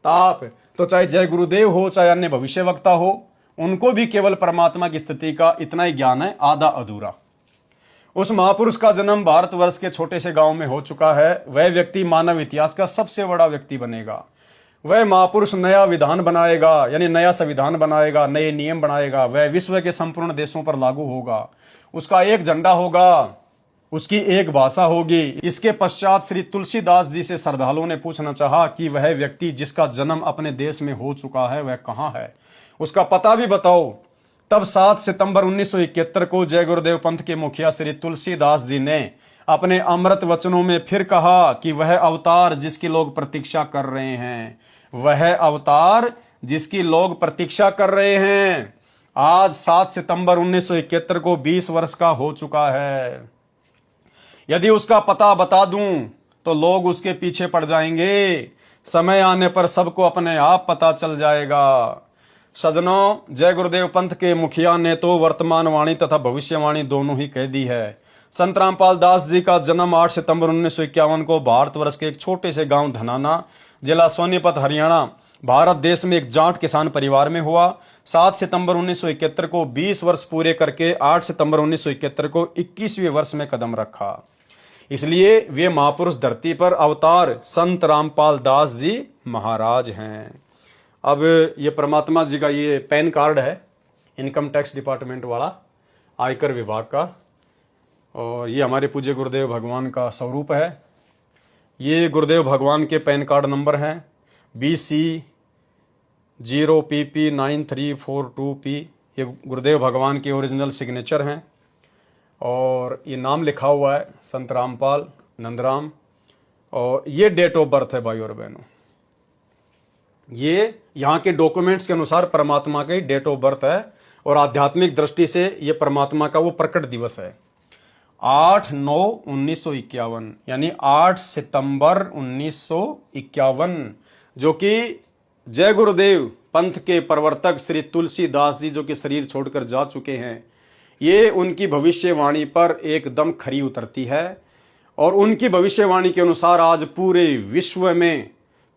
ताप। तो चाहे जय गुरुदेव हो चाहे अन्य भविष्य वक्ता हो, उनको भी केवल परमात्मा की स्थिति का इतना ही ज्ञान है, आधा अधूरा। उस महापुरुष का जन्म भारतवर्ष के छोटे से गांव में हो चुका है। वह व्यक्ति मानव इतिहास का सबसे बड़ा व्यक्ति बनेगा। वह महापुरुष नया विधान बनाएगा, यानी नया संविधान बनाएगा, नए नियम बनाएगा। वह विश्व के संपूर्ण देशों पर लागू होगा। उसका एक झंडा होगा, उसकी एक भाषा होगी। इसके पश्चात श्री तुलसीदास जी से श्रद्धालुओं ने पूछना चाहा कि वह व्यक्ति जिसका जन्म अपने देश में हो चुका है वह कहाँ है, उसका पता भी बताओ। तब 7 सितंबर 1971 को जय गुरुदेव पंथ के मुखिया श्री तुलसीदास जी ने अपने अमृत वचनों में फिर कहा कि वह अवतार जिसकी लोग प्रतीक्षा कर रहे हैं, वह अवतार जिसकी लोग प्रतीक्षा कर रहे हैं। आज 7 सितंबर 1971 को 20 वर्ष का हो चुका है। यदि उसका पता बता दूं तो लोग उसके पीछे पड़ जाएंगे। समय आने पर सबको अपने आप पता चल जाएगा। सजनों, जय गुरुदेव पंथ के मुखिया ने तो वर्तमान वाणी तथा भविष्यवाणी दोनों ही कह दी है। संत रामपाल दास जी का जन्म 8 सितंबर 1951 को भारतवर्ष के एक छोटे से गांव धनाना, जिला सोनीपत, हरियाणा, भारत देश में एक जाट किसान परिवार में हुआ। 7 सितंबर 1971 को 20 वर्ष पूरे करके 8 सितंबर 1971 को 21वें वर्ष में कदम रखा। इसलिए वे महापुरुष धरती पर अवतार संत रामपाल दास जी महाराज हैं। अब ये परमात्मा जी का ये पैन कार्ड है, इनकम टैक्स डिपार्टमेंट वाला, आयकर विभाग का, और ये हमारे पूज्य गुरुदेव भगवान का स्वरूप है। ये गुरुदेव भगवान के पैन कार्ड नंबर हैं BC0PP9342P। ये गुरुदेव भगवान के ओरिजिनल सिग्नेचर हैं और ये नाम लिखा हुआ है संत रामपाल नंदराम, और ये डेट ऑफ बर्थ है भाई और बहनों। ये यहाँ के डॉक्यूमेंट्स के अनुसार परमात्मा का डेट ऑफ बर्थ है, और आध्यात्मिक दृष्टि से ये परमात्मा का वो प्रकट दिवस है 8/9/1951, यानी 8 सितंबर 1951, जो कि जय गुरुदेव पंथ के प्रवर्तक श्री तुलसीदास जी जो कि शरीर छोड़कर जा चुके हैं, ये उनकी भविष्यवाणी पर एकदम खरी उतरती है। और उनकी भविष्यवाणी के अनुसार आज पूरे विश्व में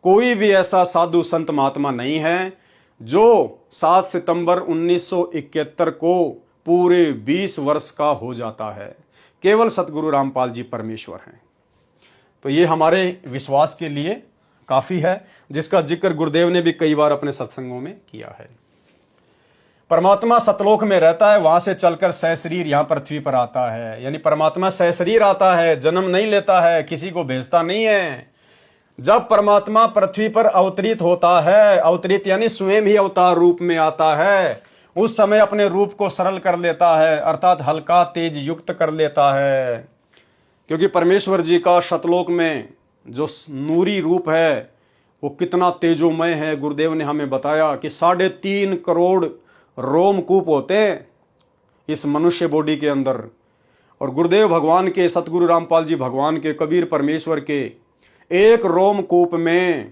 कोई भी ऐसा साधु संत महात्मा नहीं है जो 7 सितंबर 1971 को पूरे 20 वर्ष का हो जाता है। केवल सतगुरु रामपाल जी परमेश्वर हैं। तो ये हमारे विश्वास के लिए काफी है, जिसका जिक्र गुरुदेव ने भी कई बार अपने सत्संगों में किया है। परमात्मा सतलोक में रहता है, वहां से चलकर सहशरीर यहां पृथ्वी पर आता है। यानी परमात्मा सहशरीर आता है, जन्म नहीं लेता है, किसी को भेजता नहीं है। जब परमात्मा पृथ्वी पर अवतरित होता है, अवतरित यानी स्वयं ही अवतार रूप में आता है, उस समय अपने रूप को सरल कर लेता है, अर्थात हल्का तेज युक्त कर लेता है। क्योंकि परमेश्वर जी का शतलोक में जो नूरी रूप है वो कितना तेजोमय है। गुरुदेव ने हमें बताया कि 3.5 करोड़ रोमकूप होते हैं इस मनुष्य बॉडी के अंदर। और गुरुदेव भगवान के, सतगुरु रामपाल जी भगवान के, कबीर परमेश्वर के एक रोमकूप में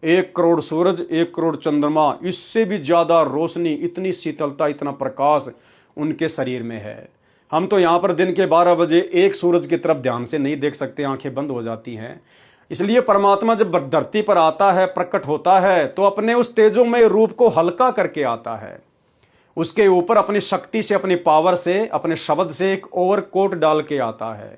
1 करोड़ सूरज, 1 करोड़ चंद्रमा, इससे भी ज्यादा रोशनी, इतनी शीतलता, इतना प्रकाश उनके शरीर में है। हम तो यहाँ पर दिन के 12 बजे एक सूरज की तरफ ध्यान से नहीं देख सकते, आंखें बंद हो जाती हैं। इसलिए परमात्मा जब धरती पर आता है, प्रकट होता है, तो अपने उस तेजोमय रूप को हल्का करके आता है। उसके ऊपर अपनी शक्ति से, अपनी पावर से, अपने शब्द से एक ओवरकोट डाल के आता है,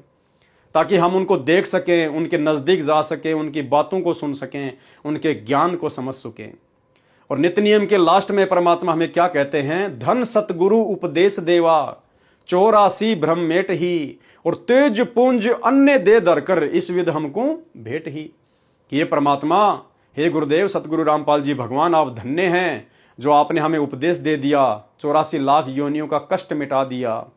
ताकि हम उनको देख सकें, उनके नजदीक जा सकें, उनकी बातों को सुन सकें, उनके ज्ञान को समझ सकें। और नित्य नियम के लास्ट में परमात्मा हमें क्या कहते हैं? धन सतगुरु उपदेश देवा, 84 ब्रह्म मेट ही, और तेज पुंज अन्य दे धरकर इस विध हमको भेंट ही। ये परमात्मा, हे गुरुदेव सतगुरु रामपाल जी भगवान, आप धन्य हैं जो आपने हमें उपदेश दे दिया, 84 लाख योनियों का कष्ट मिटा दिया,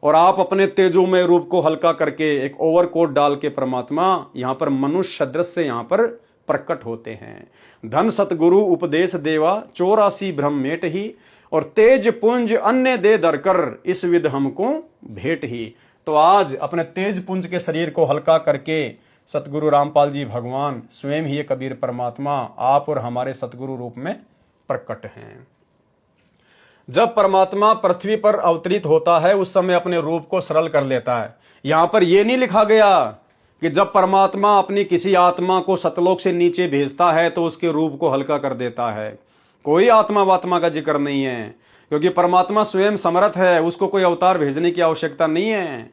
और आप अपने तेजोमय रूप को हल्का करके एक ओवरकोट डाल के परमात्मा यहाँ पर मनुष्य सदृश से यहाँ पर प्रकट होते हैं। धन सतगुरु उपदेश देवा, 84 ब्रह्म मेट ही, और तेज पुंज अन्य दे धरकर इस विध हमको भेंट ही। तो आज अपने तेज पुंज के शरीर को हल्का करके सतगुरु रामपाल जी भगवान स्वयं ही कबीर परमात्मा आप और हमारे सतगुरु रूप में प्रकट हैं। जब परमात्मा पृथ्वी पर अवतरित होता है, उस समय अपने रूप को सरल कर लेता है। यहां पर यह नहीं लिखा गया कि जब परमात्मा अपनी किसी आत्मा को सतलोक से नीचे भेजता है तो उसके रूप को हल्का कर देता है। कोई आत्मा वात्मा का जिक्र नहीं है, क्योंकि परमात्मा स्वयं समर्थ है, उसको कोई अवतार भेजने की आवश्यकता नहीं है।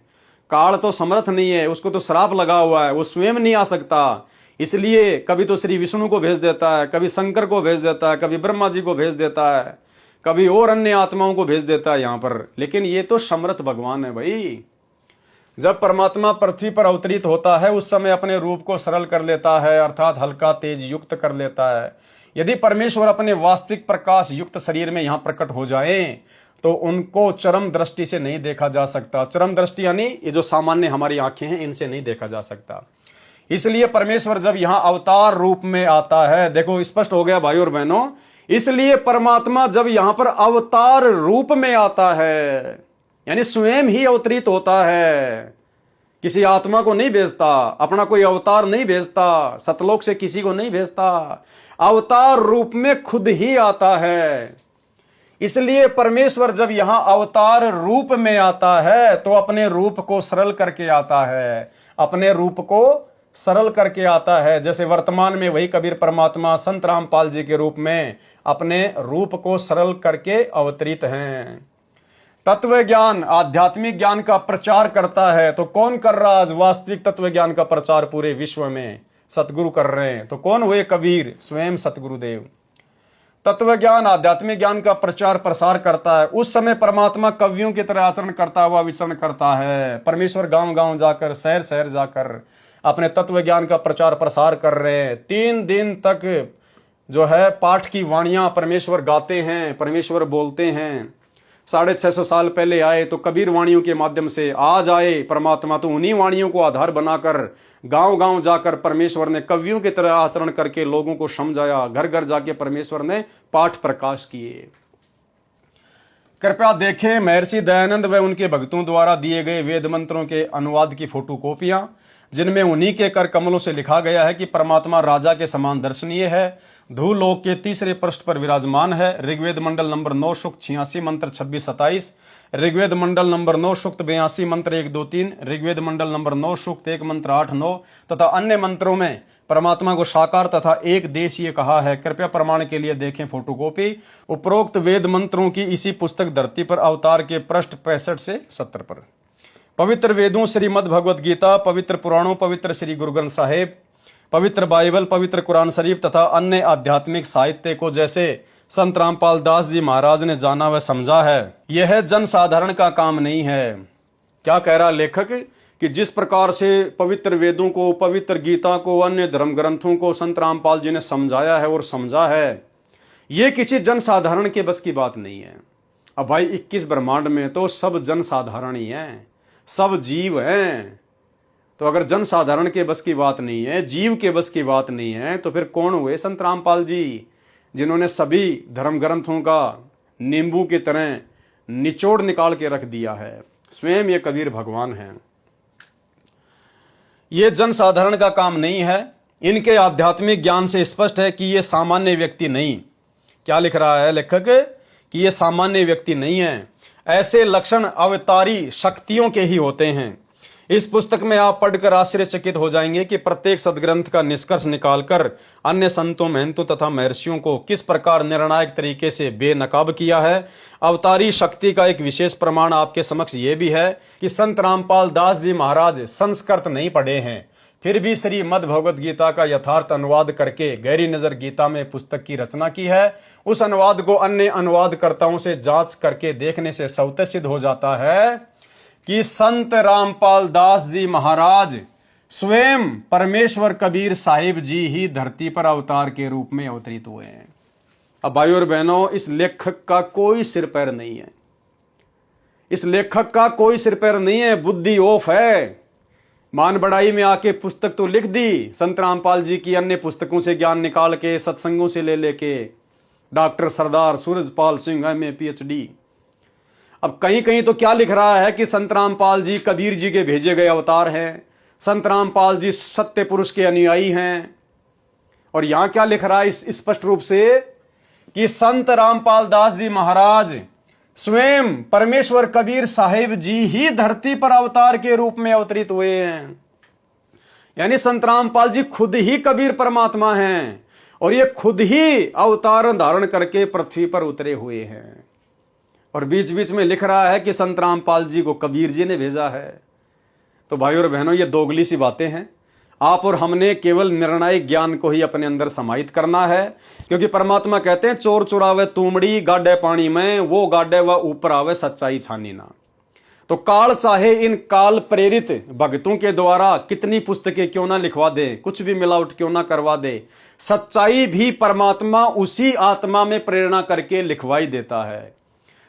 काल तो समर्थ नहीं है, उसको तो श्राप लगा हुआ है, वो स्वयं नहीं आ सकता। इसलिए कभी तो श्री विष्णु को भेज देता है, कभी शंकर को भेज देता है, कभी ब्रह्मा जी को भेज देता है, कभी और अन्य आत्माओं को भेज देता है यहाँ पर। लेकिन ये तो समर्थ भगवान है भाई। जब परमात्मा पृथ्वी पर अवतरित होता है, उस समय अपने रूप को सरल कर लेता है, अर्थात हल्का तेज युक्त कर लेता है। यदि परमेश्वर अपने वास्तविक प्रकाश युक्त शरीर में यहाँ प्रकट हो जाए तो उनको चरम दृष्टि से नहीं देखा जा सकता। चरम दृष्टि यानी ये जो सामान्य हमारी आंखें हैं, इनसे नहीं देखा जा सकता। इसलिए परमेश्वर जब यहां अवतार रूप में आता है, देखो स्पष्ट हो गया भाई और बहनों, इसलिए परमात्मा जब यहां पर अवतार रूप में आता है यानी स्वयं ही अवतरित होता है, किसी आत्मा को नहीं भेजता, अपना कोई अवतार नहीं भेजता, सतलोक से किसी को नहीं भेजता, अवतार रूप में खुद ही आता है। इसलिए परमेश्वर जब यहां अवतार रूप में आता है तो अपने रूप को सरल करके आता है, अपने रूप को सरल करके आता है। जैसे वर्तमान में वही कबीर परमात्मा संत रामपाल जी के रूप में अपने रूप को सरल करके अवतरित हैं। तत्व ज्ञान, आध्यात्मिक ज्ञान का प्रचार करता है तो कौन कर रहा है? वास्तविक तत्व ज्ञान का प्रचार पूरे विश्व में सतगुरु कर रहे हैं। तो कौन हुए? कबीर, स्वयं सतगुरुदेव। तत्व ज्ञान, आध्यात्मिक ज्ञान का प्रचार प्रसार करता है। उस समय परमात्मा कवियों की तरह आचरण करता हुआ विचरण करता है। परमेश्वर गांव गांव जाकर, शहर शहर जाकर अपने तत्व ज्ञान का प्रचार प्रसार कर रहे हैं। 3 दिन तक जो है पाठ की वाणियां परमेश्वर गाते हैं, परमेश्वर बोलते हैं। 650 साल पहले आए तो कबीर वाणियों के माध्यम से, आज आए परमात्मा तो उन्हीं वाणियों को आधार बनाकर गांव गांव जाकर परमेश्वर ने कवियों की तरह आचरण करके लोगों को समझाया। घर घर जाके परमेश्वर ने पाठ प्रकाश किए। कृपया देखें महर्षि दयानंद व उनके भक्तों द्वारा दिए गए वेद मंत्रों के अनुवाद की फोटोकॉपियां, जिनमें उन्हीं के कर कमलों से लिखा गया है कि परमात्मा राजा के समान दर्शनीय है, धूलोक के 3रे पृष्ठ पर विराजमान है। ऋग्वेद मंडल नंबर 9 सूक्त 86 मंत्र 26-27, ऋग्वेद मंडल नंबर 9 सूक्त 82 मंत्र 1-2-3, ऋग्वेद मंडल नंबर 9 सूक्त 1 मंत्र 8-9 तथा अन्य मंत्रों में परमात्मा को साकार तथा एक देशीय कहा है। कृपया प्रमाण के लिए देखें फोटोकॉपी। उपरोक्त वेद मंत्रों की इसी पुस्तक धरती पर अवतार के पृष्ठ 65 से 70 पर। पवित्र वेदों, श्रीमद् भगवद गीता, पवित्र पुराणों, पवित्र श्री गुरु ग्रंथ साहिब, पवित्र बाइबल, पवित्र कुरान शरीफ तथा अन्य आध्यात्मिक साहित्य को जैसे संत रामपाल दास जी महाराज ने जाना व समझा है, यह जन साधारण का काम नहीं है। क्या कह रहा लेखक कि जिस प्रकार से पवित्र वेदों को, पवित्र गीता को, अन्य धर्म ग्रंथों को संत रामपाल जी ने समझाया है और समझा है, यह किसी जन साधारण के बस की बात नहीं है। अब भाई 21 ब्रह्मांड में तो सब जन साधारण ही हैं, सब जीव हैं। तो अगर जन साधारण के बस की बात नहीं है, जीव के बस की बात नहीं है, तो फिर कौन हुए संत रामपाल जी, जिन्होंने सभी धर्म ग्रंथों का नींबू की तरह निचोड़ निकाल के रख दिया है। स्वयं ये कबीर भगवान हैं। ये जन साधारण का काम नहीं है। इनके आध्यात्मिक ज्ञान से स्पष्ट है कि ये सामान्य व्यक्ति नहीं। क्या लिख रहा है लेखक कि ये सामान्य व्यक्ति नहीं है। ऐसे लक्षण अवतारी शक्तियों के ही होते हैं। इस पुस्तक में आप पढ़कर आश्चर्यचकित हो जाएंगे कि प्रत्येक सदग्रंथ का निष्कर्ष निकालकर अन्य संतों, महंतों तथा महर्षियों को किस प्रकार निर्णायक तरीके से बेनकाब किया है। अवतारी शक्ति का एक विशेष प्रमाण आपके समक्ष ये भी है कि संत रामपाल दास जी महाराज संस्कृत नहीं पढ़े हैं, फिर भी श्रीमद् भगवद गीता का यथार्थ अनुवाद करके गहरी नजर गीता में पुस्तक की रचना की है। उस अनुवाद को अन्य अनुवादकर्ताओं से जांच करके देखने से स्वतः सिद्ध हो जाता है कि संत रामपाल दास जी महाराज स्वयं परमेश्वर कबीर साहिब जी ही धरती पर अवतार के रूप में अवतरित हुए हैं। अब भाइयों और बहनों, इस लेखक का कोई सिर पैर नहीं है। इस लेखक का कोई सिर पैर नहीं है, बुद्धि ऑफ है। मान बढ़ाई में आके पुस्तक तो लिख दी, संत रामपाल जी की अन्य पुस्तकों से ज्ञान निकाल के, सत्संगों से ले लेके, डॉक्टर सरदार सूरजपाल सिंह MA PhD। अब कहीं कहीं तो क्या लिख रहा है कि संत रामपाल जी कबीर जी के भेजे गए अवतार हैं, संत रामपाल जी सत्य पुरुष के अनुयायी हैं। और यहां क्या लिख रहा है स्पष्ट रूप से कि संत रामपाल दास जी महाराज स्वयं परमेश्वर कबीर साहिब जी ही धरती पर अवतार के रूप में अवतरित हुए हैं। यानी संत रामपाल जी खुद ही कबीर परमात्मा हैं और ये खुद ही अवतार धारण करके पृथ्वी पर उतरे हुए हैं। और बीच बीच में लिख रहा है कि संत रामपाल जी को कबीर जी ने भेजा है। तो भाइयों और बहनों, ये दोगली सी बातें हैं। आप और हमने केवल निर्णायक ज्ञान को ही अपने अंदर समाहित करना है, क्योंकि परमात्मा कहते हैं चोर चुरावे तुमड़ी गाडे पानी में, वो गाडे व ऊपर आवे सच्चाई छानी ना। तो काल चाहे इन काल प्रेरित भक्तों के द्वारा कितनी पुस्तकें क्यों ना लिखवा दे, कुछ भी मिलावट क्यों ना करवा दे, सच्चाई भी परमात्मा उसी आत्मा में प्रेरणा करके लिखवाई देता है।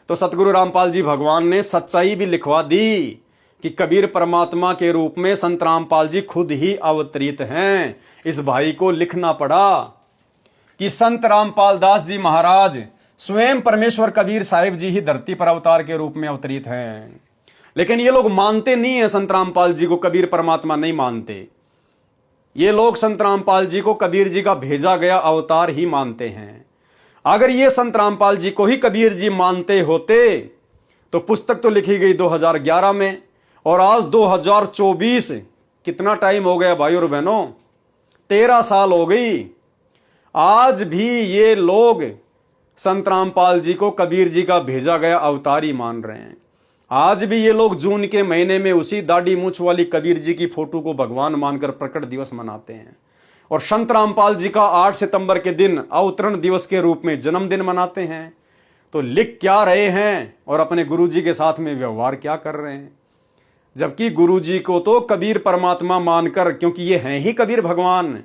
तो सतगुरु रामपाल जी भगवान ने सच्चाई भी लिखवा दी कि कबीर परमात्मा के रूप में संत रामपाल जी खुद ही अवतरित हैं। इस भाई को लिखना पड़ा कि संत रामपाल दास जी महाराज स्वयं परमेश्वर कबीर साहिब जी ही धरती पर अवतार के रूप में अवतरित हैं। लेकिन ये लोग मानते नहीं है संत रामपाल जी को, कबीर परमात्मा नहीं मानते। ये लोग संत रामपाल जी को कबीर जी का भेजा गया अवतार ही मानते हैं। अगर ये संत रामपाल जी को ही कबीर जी मानते होते तो पुस्तक तो लिखी गई 2011 में, और आज 2024, कितना टाइम हो गया भाई और बहनों, 13 साल हो गई। आज भी ये लोग संत रामपाल जी को कबीर जी का भेजा गया अवतार ही मान रहे हैं। आज भी ये लोग जून के महीने में उसी दाढ़ी मूंछ वाली कबीर जी की फोटो को भगवान मानकर प्रकट दिवस मनाते हैं, और संत रामपाल जी का 8 सितंबर के दिन अवतरण दिवस के रूप में जन्मदिन मनाते हैं। तो लिख क्या रहे हैं और अपने गुरु जी के साथ में व्यवहार क्या कर रहे हैं? जबकि गुरु जी को तो कबीर परमात्मा मानकर, क्योंकि ये हैं ही कबीर भगवान,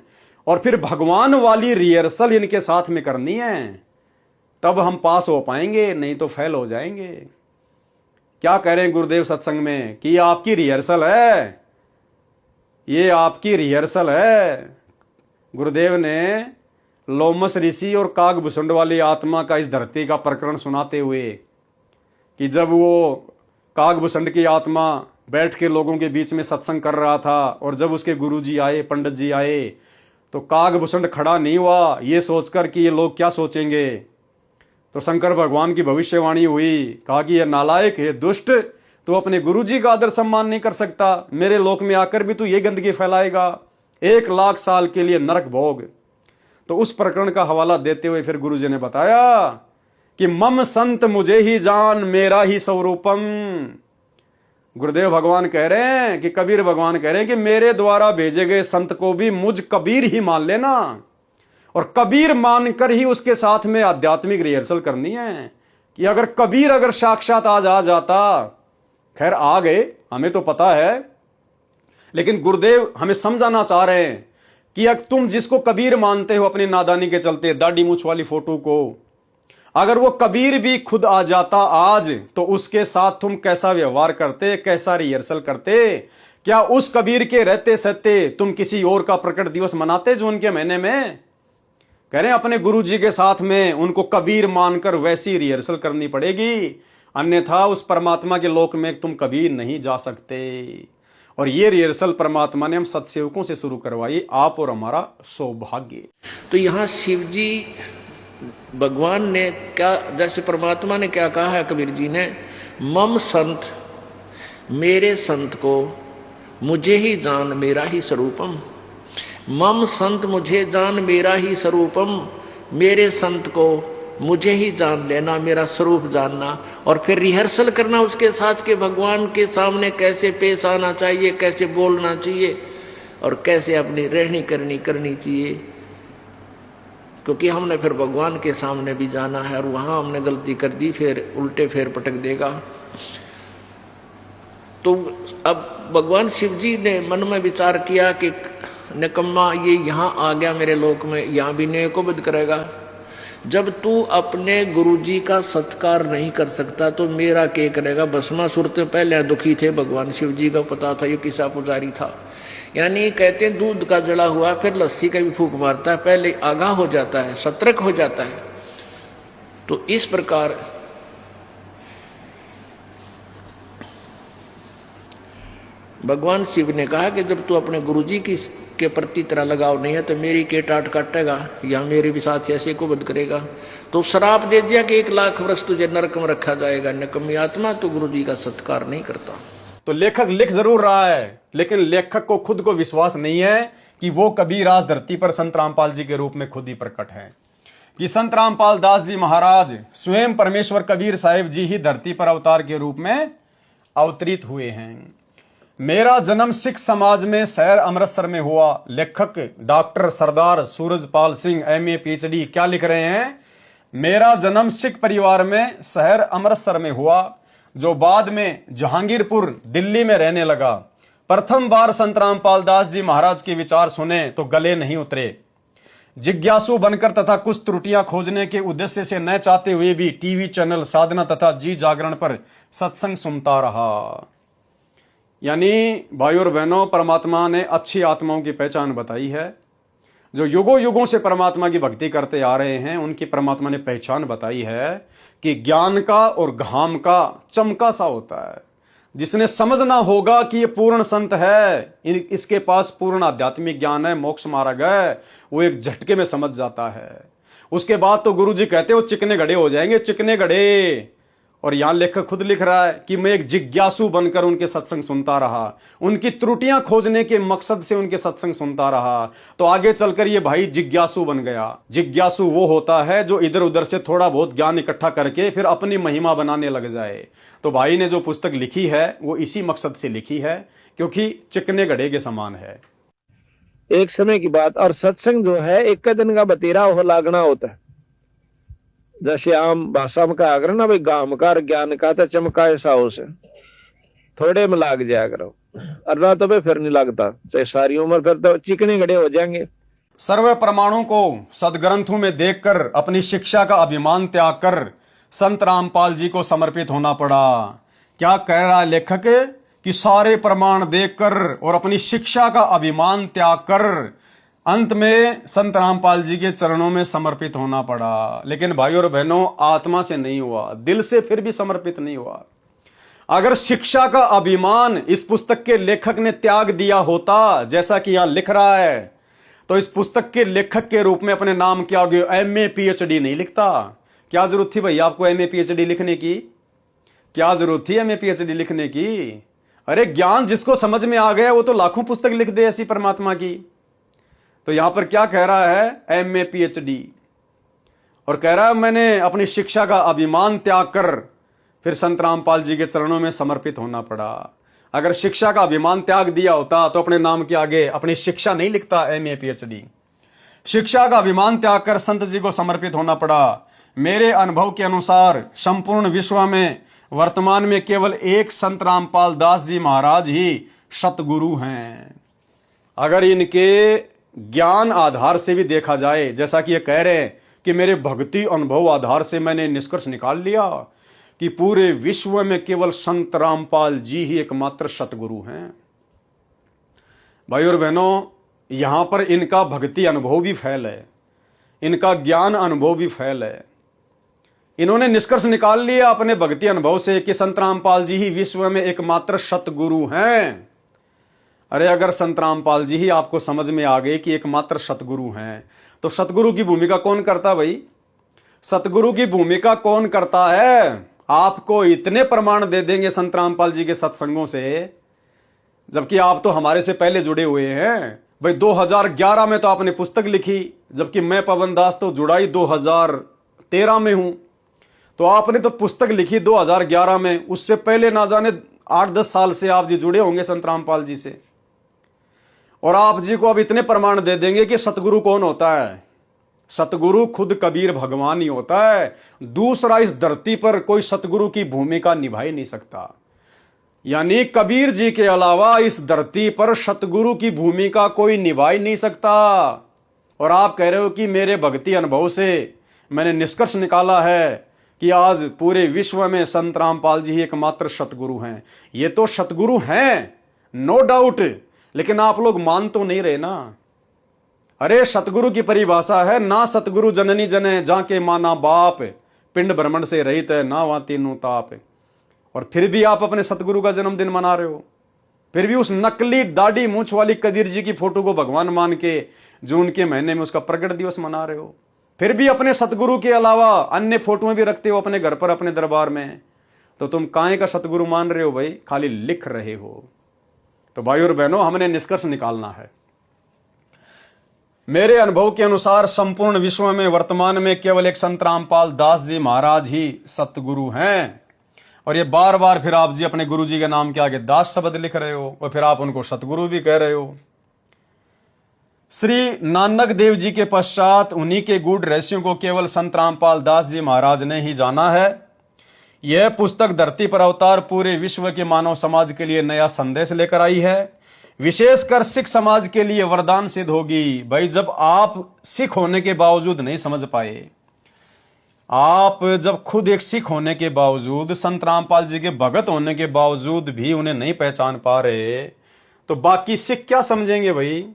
और फिर भगवान वाली रिहर्सल इनके साथ में करनी है, तब हम पास हो पाएंगे, नहीं तो फेल हो जाएंगे। क्या कह रहे हैं गुरुदेव सत्संग में कि ये आपकी रिहर्सल है, ये आपकी रिहर्सल है। गुरुदेव ने लोमस ऋषि और कागभूषण वाली आत्मा का इस धरती का प्रकरण सुनाते हुए कि जब वो कागभूषण की आत्मा बैठ के लोगों के बीच में सत्संग कर रहा था, और जब उसके गुरुजी आए, पंडित जी आए, तो कागभूषण खड़ा नहीं हुआ ये सोचकर कि ये लोग क्या सोचेंगे। तो शंकर भगवान की भविष्यवाणी हुई, कहा कि यह नालायक है, दुष्ट, तो अपने गुरुजी का आदर सम्मान नहीं कर सकता, मेरे लोक में आकर भी तू ये गंदगी फैलाएगा, 1 लाख साल के लिए नरक भोग। तो उस प्रकरण का हवाला देते हुए फिर गुरुजी ने बताया कि मम संत मुझे ही जान मेरा ही स्वरूपम। गुरुदेव भगवान कह रहे हैं कि कबीर भगवान कह रहे हैं कि मेरे द्वारा भेजे गए संत को भी मुझ कबीर ही मान लेना, और कबीर मानकर ही उसके साथ में आध्यात्मिक रिहर्सल करनी है। कि अगर कबीर अगर साक्षात आज आ जाता, खैर आ गए, हमें तो पता है, लेकिन गुरुदेव हमें समझाना चाह रहे हैं कि अगर तुम जिसको कबीर मानते हो अपनी नादानी के चलते, दाढ़ी मूंछ वाली फोटो को, अगर वो कबीर भी खुद आ जाता आज, तो उसके साथ तुम कैसा व्यवहार करते, कैसा रिहर्सल करते? क्या उस कबीर के रहते सहते तुम किसी और का प्रकट दिवस मनाते जून के महीने में? कह रहे हैं अपने गुरु जी के साथ में उनको कबीर मानकर वैसी रिहर्सल करनी पड़ेगी, अन्यथा उस परमात्मा के लोक में तुम कबीर नहीं जा सकते। और ये रिहर्सल परमात्मा ने हम सत्सेवकों से शुरू करवाई, आप और हमारा सौभाग्य। तो यहाँ शिव जी भगवान ने क्या, जैसे परमात्मा ने क्या कहा है कबीर जी ने, मम संत, मेरे संत को मुझे ही जान मेरा ही स्वरूपम। मम संत मुझे जान मेरा ही स्वरूपम, मेरे संत को मुझे ही जान लेना, मेरा स्वरूप जानना, और फिर रिहर्सल करना उसके साथ के भगवान के सामने कैसे पेश आना चाहिए, कैसे बोलना चाहिए, और कैसे अपनी रहनी करनी चाहिए। क्योंकि हमने फिर भगवान के सामने भी जाना है, और वहां हमने गलती कर दी फिर उल्टे फेर पटक देगा। तो अब भगवान शिव जी ने मन में विचार किया कि निकम्मा ये यहाँ आ गया मेरे लोक में, यहाँ भी न्याय को बद करेगा। जब तू अपने गुरुजी का सत्कार नहीं कर सकता तो मेरा क्या करेगा। भस्मासुर तो पहले दुखी थे, भगवान शिव जी का पता था, ये किसा पुजारी था। यानी कहते हैं दूध का जड़ा हुआ फिर लस्सी का भी फूंक मारता है, पहले आगाह हो जाता है, सतर्क हो जाता है। तो इस प्रकार भगवान शिव ने कहा कि जब तू अपने गुरुजी की के प्रति तरह लगाव नहीं है तो मेरी के टाट काटेगा या मेरे भी साथ ऐसे को बद करेगा। तो श्राप दे दिया कि 1 लाख वर्ष तुझे नरक में रखा जाएगा, निकम्मी आत्मा, तो गुरुजी का सत्कार नहीं करता। तो लेखक लिख जरूर रहा है, लेकिन लेखक को खुद को विश्वास नहीं है कि वो कबीर आज धरती पर संत रामपाल जी के रूप में खुद ही प्रकट है, कि संत रामपाल दास जी महाराज स्वयं परमेश्वर कबीर साहिब जी ही धरती पर अवतार के रूप में अवतरित हुए हैं। मेरा जन्म सिख समाज में शहर अमृतसर में हुआ। लेखक डॉक्टर सरदार सूरजपाल सिंह MA PhD क्या लिख रहे हैं? मेरा जन्म सिख परिवार में शहर अमृतसर में हुआ, जो बाद में जहांगीरपुर दिल्ली में रहने लगा। प्रथम बार संत रामपाल दास जी महाराज के विचार सुने तो गले नहीं उतरे। जिज्ञासु बनकर तथा कुछ त्रुटियां खोजने के उद्देश्य से न चाहते हुए भी टीवी चैनल, साधना तथा जी जागरण पर सत्संग सुनता रहा। यानी भाइयों और बहनों, परमात्मा ने अच्छी आत्माओं की पहचान बताई है। जो युगों युगों से परमात्मा की भक्ति करते आ रहे हैं, उनकी परमात्मा ने पहचान बताई है कि ज्ञान का और घाम का चमका सा होता है। जिसने समझना होगा कि ये पूर्ण संत है, इसके पास पूर्ण आध्यात्मिक ज्ञान है, मोक्ष मार्ग है, वो एक झटके में समझ जाता है। उसके बाद तो गुरु जी कहते हो चिकने घड़े हो जाएंगे, चिकने घड़े। और यहां लेखक खुद लिख रहा है कि मैं एक जिज्ञासु बनकर उनके सत्संग सुनता रहा, उनकी त्रुटियां खोजने के मकसद से उनके सत्संग सुनता रहा। तो आगे चलकर ये भाई जिज्ञासु बन गया। जिज्ञासु वो होता है जो इधर उधर से थोड़ा बहुत ज्ञान इकट्ठा करके फिर अपनी महिमा बनाने लग जाए। तो भाई ने जो पुस्तक लिखी है वो इसी मकसद से लिखी है, क्योंकि चिकने घड़े के समान है। एक समय की बात, और सत्संग जो है एक दिन का बतेरा हो लागना होता है। जैसे आम भाषा में कहा करो ना भाई, गाम का ज्ञान का तो चमका ऐसा हो से थोड़े में लाग जाया करो, और तो भाई फिर नहीं लगता, चाहे सारी उम्र फिर तो चिकने घड़े हो जाएंगे। सर्व प्रमाणों को सदग्रंथों में देखकर अपनी शिक्षा का अभिमान त्याग कर संत रामपाल जी को समर्पित होना पड़ा। क्या कह रहा है लेखक कि सारे प्रमाण देखकर और अपनी शिक्षा का अभिमान त्याग कर अंत में संत रामपाल जी के चरणों में समर्पित होना पड़ा। लेकिन भाइयों और बहनों, आत्मा से नहीं हुआ, दिल से फिर भी समर्पित नहीं हुआ। अगर शिक्षा का अभिमान इस पुस्तक के लेखक ने त्याग दिया होता, जैसा कि यहां लिख रहा है, तो इस पुस्तक के लेखक के रूप में अपने नाम के आगे MA PhD नहीं लिखता। क्या जरूरत थी भाई आपको MA PhD लिखने की? क्या जरूरत थी MA PhD लिखने की? अरे ज्ञान जिसको समझ में आ गया वो तो लाखों पुस्तक लिख दे ऐसी परमात्मा की। तो यहां पर क्या कह रहा है? MA PhD, और कह रहा है मैंने अपनी शिक्षा का अभिमान त्याग कर फिर संत रामपाल जी के चरणों में समर्पित होना पड़ा। अगर शिक्षा का अभिमान त्याग दिया होता तो अपने नाम के आगे अपनी शिक्षा नहीं लिखता MA PhD। शिक्षा का अभिमान त्याग कर संत जी को समर्पित होना पड़ा। मेरे अनुभव के अनुसार संपूर्ण विश्व में वर्तमान में केवल एक संत रामपाल दास जी महाराज ही सतगुरु हैं। अगर इनके ज्ञान आधार से भी देखा जाए, जैसा कि ये कह रहे हैं कि मेरे भक्ति अनुभव आधार से मैंने निष्कर्ष निकाल लिया कि पूरे विश्व में केवल संत रामपाल जी ही एकमात्र सतगुरु हैं। भाई और बहनों, यहां पर इनका भक्ति अनुभव भी फैल है, इनका ज्ञान अनुभव भी फैल है। इन्होंने निष्कर्ष निकाल लिया अपने भक्ति अनुभव से कि संत रामपाल जी ही विश्व में एकमात्र सतगुरु हैं। अरे अगर संत रामपाल जी ही आपको समझ में आ गए कि एकमात्र सतगुरु हैं, तो सतगुरु की भूमिका कौन करता भाई? सतगुरु की भूमिका कौन करता है? आपको इतने प्रमाण दे देंगे संत रामपाल जी के सत्संगों से, जबकि आप तो हमारे से पहले जुड़े हुए हैं। भाई 2011 में तो आपने पुस्तक लिखी, जबकि मैं पवन दास तो जुड़ाई 2013 में हूं। तो आपने तो पुस्तक लिखी 2011 में, उससे पहले ना जाने 8-10 साल से आप जी जुड़े होंगे संत रामपाल जी से। और आप जी को अब इतने प्रमाण दे देंगे कि सतगुरु कौन होता है। सतगुरु खुद कबीर भगवान ही होता है। दूसरा इस धरती पर कोई सतगुरु की भूमिका निभा ही नहीं सकता। यानी कबीर जी के अलावा इस धरती पर सतगुरु की भूमिका कोई निभा ही नहीं सकता। और आप कह रहे हो कि मेरे भक्ति अनुभव से मैंने निष्कर्ष निकाला है कि आज पूरे विश्व में संत रामपाल जी ही एकमात्र सतगुरु हैं। ये तो सतगुरु हैं, नो डाउट, लेकिन आप लोग मान तो नहीं रहे ना। अरे सतगुरु की परिभाषा है ना सतगुरु जननी जने जाके माना बाप, पिंड भ्रमण से रहित है ना वहां तीनों ताप। और फिर भी आप अपने सतगुरु का जन्मदिन मना रहे हो। फिर भी उस नकली दाढ़ी मूंछ वाली कबीर जी की फोटो को भगवान मान के जून के महीने में उसका प्रकट दिवस मना रहे हो। फिर भी अपने सतगुरु के अलावा अन्य फोटोएं भी रखते हो अपने घर पर, अपने दरबार में। तो तुम काहे का सतगुरु मान रहे हो भाई? खाली लिख रहे हो। तो भाई और बहनों, हमने निष्कर्ष निकालना है। मेरे अनुभव के अनुसार संपूर्ण विश्व में वर्तमान में केवल एक संत रामपाल दास जी महाराज ही सतगुरु हैं। और ये बार बार फिर आप जी अपने गुरु जी के नाम के आगे दास शब्द लिख रहे हो और फिर आप उनको सतगुरु भी कह रहे हो। श्री नानक देव जी के पश्चात उन्हीं के गूढ़ रहस्यों को केवल संत रामपाल दास जी महाराज ने ही जाना है। यह पुस्तक धरती पर अवतार पूरे विश्व के मानव समाज के लिए नया संदेश लेकर आई है। विशेषकर सिख समाज के लिए वरदान सिद्ध होगी। भाई जब आप सिख होने के बावजूद नहीं समझ पाए, आप जब खुद एक सिख होने के बावजूद, संत रामपाल जी के भगत होने के बावजूद भी उन्हें नहीं पहचान पा रहे, तो बाकी सिख क्या समझेंगे भाई?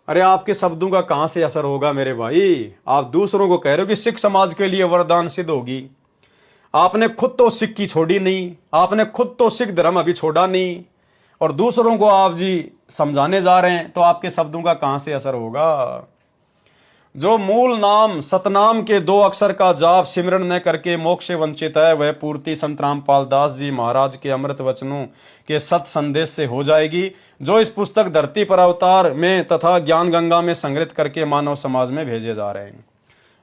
अरे आपके शब्दों का कहां से असर होगा मेरे भाई? आप दूसरों को कह रहे हो कि सिख समाज के लिए वरदान सिद्ध होगी, आपने खुद तो सिख की छोड़ी नहीं, आपने खुद तो सिख धर्म अभी छोड़ा नहीं, और दूसरों को आप जी समझाने जा रहे हैं, तो आपके शब्दों का कहां से असर होगा? जो मूल नाम सतनाम के 2 अक्षर का जाप सिमरण न करके मोक्ष से वंचित है, वह पूर्ति संत रामपाल दास जी महाराज के अमृत वचनों के सत संदेश से हो जाएगी, जो इस पुस्तक धरती पर अवतार में तथा ज्ञान गंगा में संग्रहित करके मानव समाज में भेजे जा रहे हैं।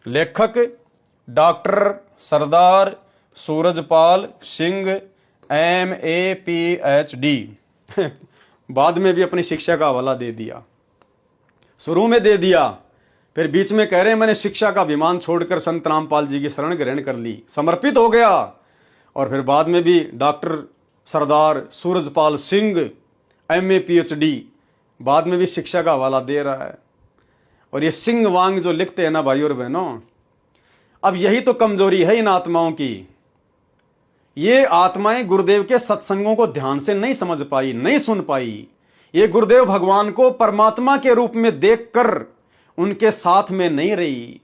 लेखक डॉक्टर सरदार सूरजपाल सिंह MA PhD। बाद में भी अपनी शिक्षा का हवाला दे दिया, शुरू में दे दिया, फिर बीच में कह रहे हैं मैंने शिक्षा का अभिमान छोड़कर संत रामपाल जी की शरण ग्रहण कर ली, समर्पित हो गया, और फिर बाद में भी डॉक्टर सरदार सूरजपाल सिंह MA PhD बाद में भी शिक्षा का हवाला दे रहा है। और ये सिंह वांग जो लिखते हैं ना भाई और बहनों, अब यही तो कमजोरी है इन आत्माओं की। ये आत्माएं गुरुदेव के सत्संगों को ध्यान से नहीं समझ पाई, नहीं सुन पाई। ये गुरुदेव भगवान को परमात्मा के रूप में देखकर उनके साथ में नहीं रही।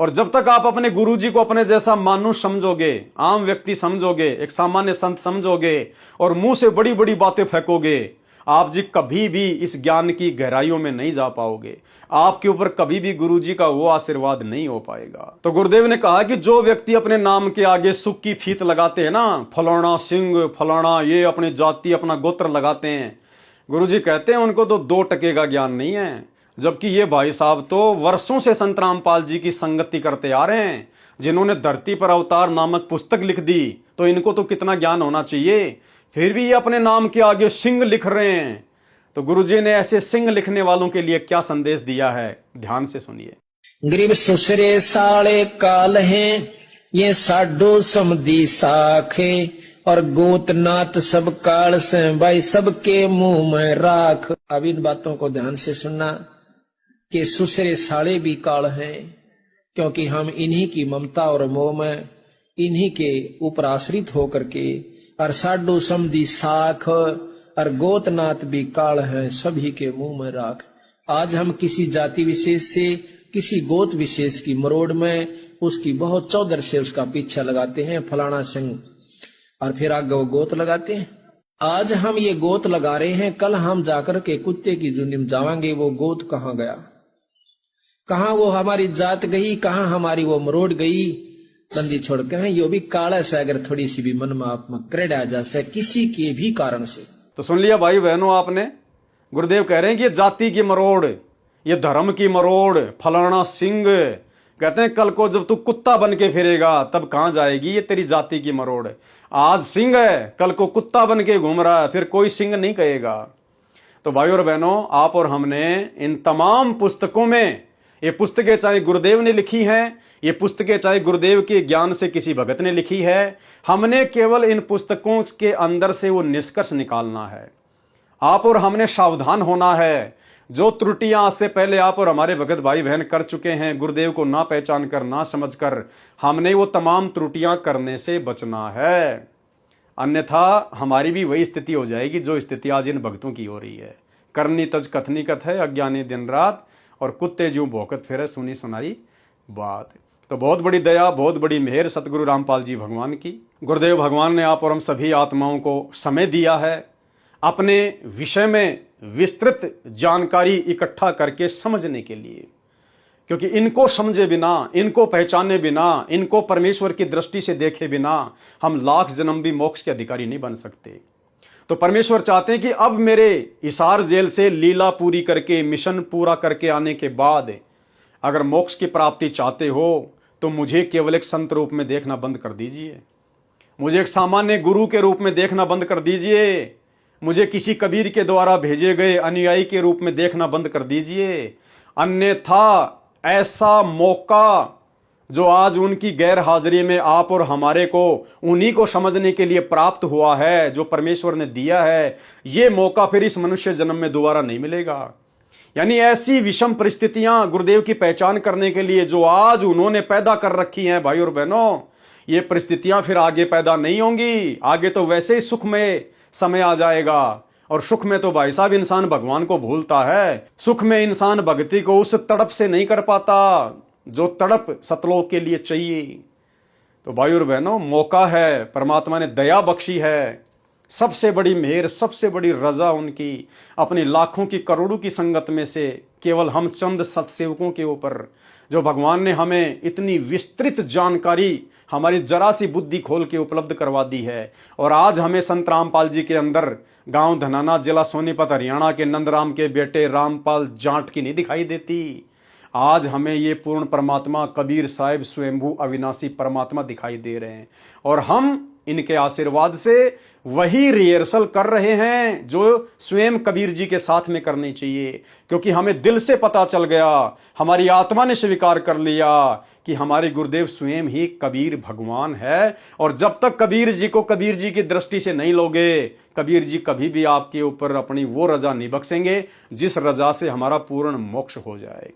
और जब तक आप अपने गुरुजी को अपने जैसा मानुष समझोगे, आम व्यक्ति समझोगे, एक सामान्य संत समझोगे और मुंह से बड़ी बड़ी बातें फेंकोगे, आप जी कभी भी इस ज्ञान की गहराइयों में नहीं जा पाओगे। आपके ऊपर कभी भी गुरुजी का वो आशीर्वाद नहीं हो पाएगा। तो गुरुदेव ने कहा कि जो व्यक्ति अपने नाम के आगे सुख की फीत लगाते हैं ना, फलाना सिंह फलाना, ये अपनी जाति अपना गोत्र लगाते हैं, गुरुजी कहते हैं उनको तो 2 टके का ज्ञान नहीं है। जबकि ये भाई साहब तो वर्षों से संत रामपाल जी की संगति करते आ रहे हैं, जिन्होंने धरती पर अवतार नामक पुस्तक लिख दी, तो इनको तो कितना ज्ञान होना चाहिए। फिर भी ये अपने नाम के आगे सिंह लिख रहे हैं। तो गुरुजी ने ऐसे सिंह लिखने वालों के लिए क्या संदेश दिया है, ध्यान से सुनिए। गरीब सुसरे साले काल हैं, ये साडो समदी साखे, और गोतनाथ सब काल से भाई सबके मुंह में राख। अब इन बातों को ध्यान से सुनना कि सुसरे साले भी काल हैं, क्योंकि हम इन्हीं की ममता और मोह में, इन्हीं के ऊपर आश्रित होकर के, और साडो समदी साख और गोतनाथ भी काल है, सभी के मुंह में राख। आज हम किसी जाति विशेष से, किसी गोत विशेष की मरोड़ में उसकी बहुत चौधर से उसका पीछा लगाते हैं, फलाना सिंह, और फिर आगे वो गोत लगाते हैं। आज हम ये गोत लगा रहे हैं, कल हम जाकर के कुत्ते की जुनी में जावांगे, वो गोत कहाँ गया, कहाँ वो हमारी जात गई, कहाँ हमारी वो मरोड़ गई, बंदी छोड़ के हैं। यो भी काला से अगर थोड़ी सी भी मन में आप में क्रेड आ जाए किसी के भी कारण से। तो सुन लिया भाई बहनों आपने, गुरुदेव कह रहे हैं कि ये जाति की मरोड़, ये धर्म की मरोड़, फलाना सिंह, कहते हैं कल को जब तू कुत्ता बन के फिरेगा तब कहां जाएगी ये तेरी जाति की मरोड़। आज सिंह है, कल को कुत्ता बन के घूम रहा है, फिर कोई सिंह नहीं कहेगा। तो भाई और बहनों, आप और हमने इन तमाम पुस्तकों में, ये पुस्तकें चाहे गुरुदेव ने लिखी हैं, ये पुस्तकें चाहे गुरुदेव के ज्ञान से किसी भगत ने लिखी है, हमने केवल इन पुस्तकों के अंदर से वो निष्कर्ष निकालना है। आप और हमने सावधान होना है। जो त्रुटियां आज से पहले आप और हमारे भगत भाई बहन कर चुके हैं, गुरुदेव को ना पहचान कर, ना समझ कर, हमने वो तमाम त्रुटियां करने से बचना है। अन्यथा हमारी भी वही स्थिति हो जाएगी जो स्थिति आज इन भक्तों की हो रही है। करनी तज कथनी कथ है, अज्ञानी दिन रात, और कुत्ते जो भौंकत फिरे सुनी सुनाई बात। तो बहुत बड़ी दया, बहुत बड़ी मेहर सतगुरु रामपाल जी भगवान की। गुरुदेव भगवान ने आप और हम सभी आत्माओं को समय दिया है अपने विषय में विस्तृत जानकारी इकट्ठा करके समझने के लिए, क्योंकि इनको समझे बिना, इनको पहचाने बिना, इनको परमेश्वर की दृष्टि से देखे बिना हम लाख जन्म भी मोक्ष के अधिकारी नहीं बन सकते। तो परमेश्वर चाहते हैं कि अब मेरे हिसार जेल से लीला पूरी करके, मिशन पूरा करके आने के बाद अगर मोक्ष की प्राप्ति चाहते हो तो मुझे केवल एक संत रूप में देखना बंद कर दीजिए, मुझे एक सामान्य गुरु के रूप में देखना बंद कर दीजिए, मुझे किसी कबीर के द्वारा भेजे गए अनुयायी के रूप में देखना बंद कर दीजिए। अन्यथा ऐसा मौका जो आज उनकी गैर हाजिरी में आप और हमारे को उन्हीं को समझने के लिए प्राप्त हुआ है, जो परमेश्वर ने दिया है, ये मौका फिर इस मनुष्य जन्म में दोबारा नहीं मिलेगा। यानी ऐसी विषम परिस्थितियां गुरुदेव की पहचान करने के लिए जो आज उन्होंने पैदा कर रखी हैं भाई और बहनों, ये परिस्थितियां फिर आगे पैदा नहीं होंगी। आगे तो वैसे ही सुख में समय आ जाएगा, और सुख में तो भाई साहब इंसान भगवान को भूलता है। सुख में इंसान भक्ति को उस तड़प से नहीं कर पाता जो तड़प सतलोक के लिए चाहिए। तो भाई और बहनों, मौका है, परमात्मा ने दया बख्शी है, सबसे बड़ी मेहर, सबसे बड़ी रजा उनकी, अपनी लाखों की करोड़ों की संगत में से केवल हम चंद सत्सेवकों के ऊपर, जो भगवान ने हमें इतनी विस्तृत जानकारी हमारी जरा सी बुद्धि खोल के उपलब्ध करवा दी है। और आज हमें संत रामपाल जी के अंदर गांव धनाना, जिला सोनीपत, हरियाणा के नंदराम के बेटे रामपाल जाट की नहीं दिखाई देती। आज हमें ये पूर्ण परमात्मा कबीर साहिब स्वयंभू अविनाशी परमात्मा दिखाई दे रहे हैं, और हम इनके आशीर्वाद से वही रिहर्सल कर रहे हैं जो स्वयं कबीर जी के साथ में करनी चाहिए। क्योंकि हमें दिल से पता चल गया, हमारी आत्मा ने स्वीकार कर लिया कि हमारे गुरुदेव स्वयं ही कबीर भगवान है। और जब तक कबीर जी को कबीर जी की दृष्टि से नहीं लोगे, कबीर जी कभी भी आपके ऊपर अपनी वो रजा नहीं बख्शेंगे जिस रजा से हमारा पूर्ण मोक्ष हो जाए।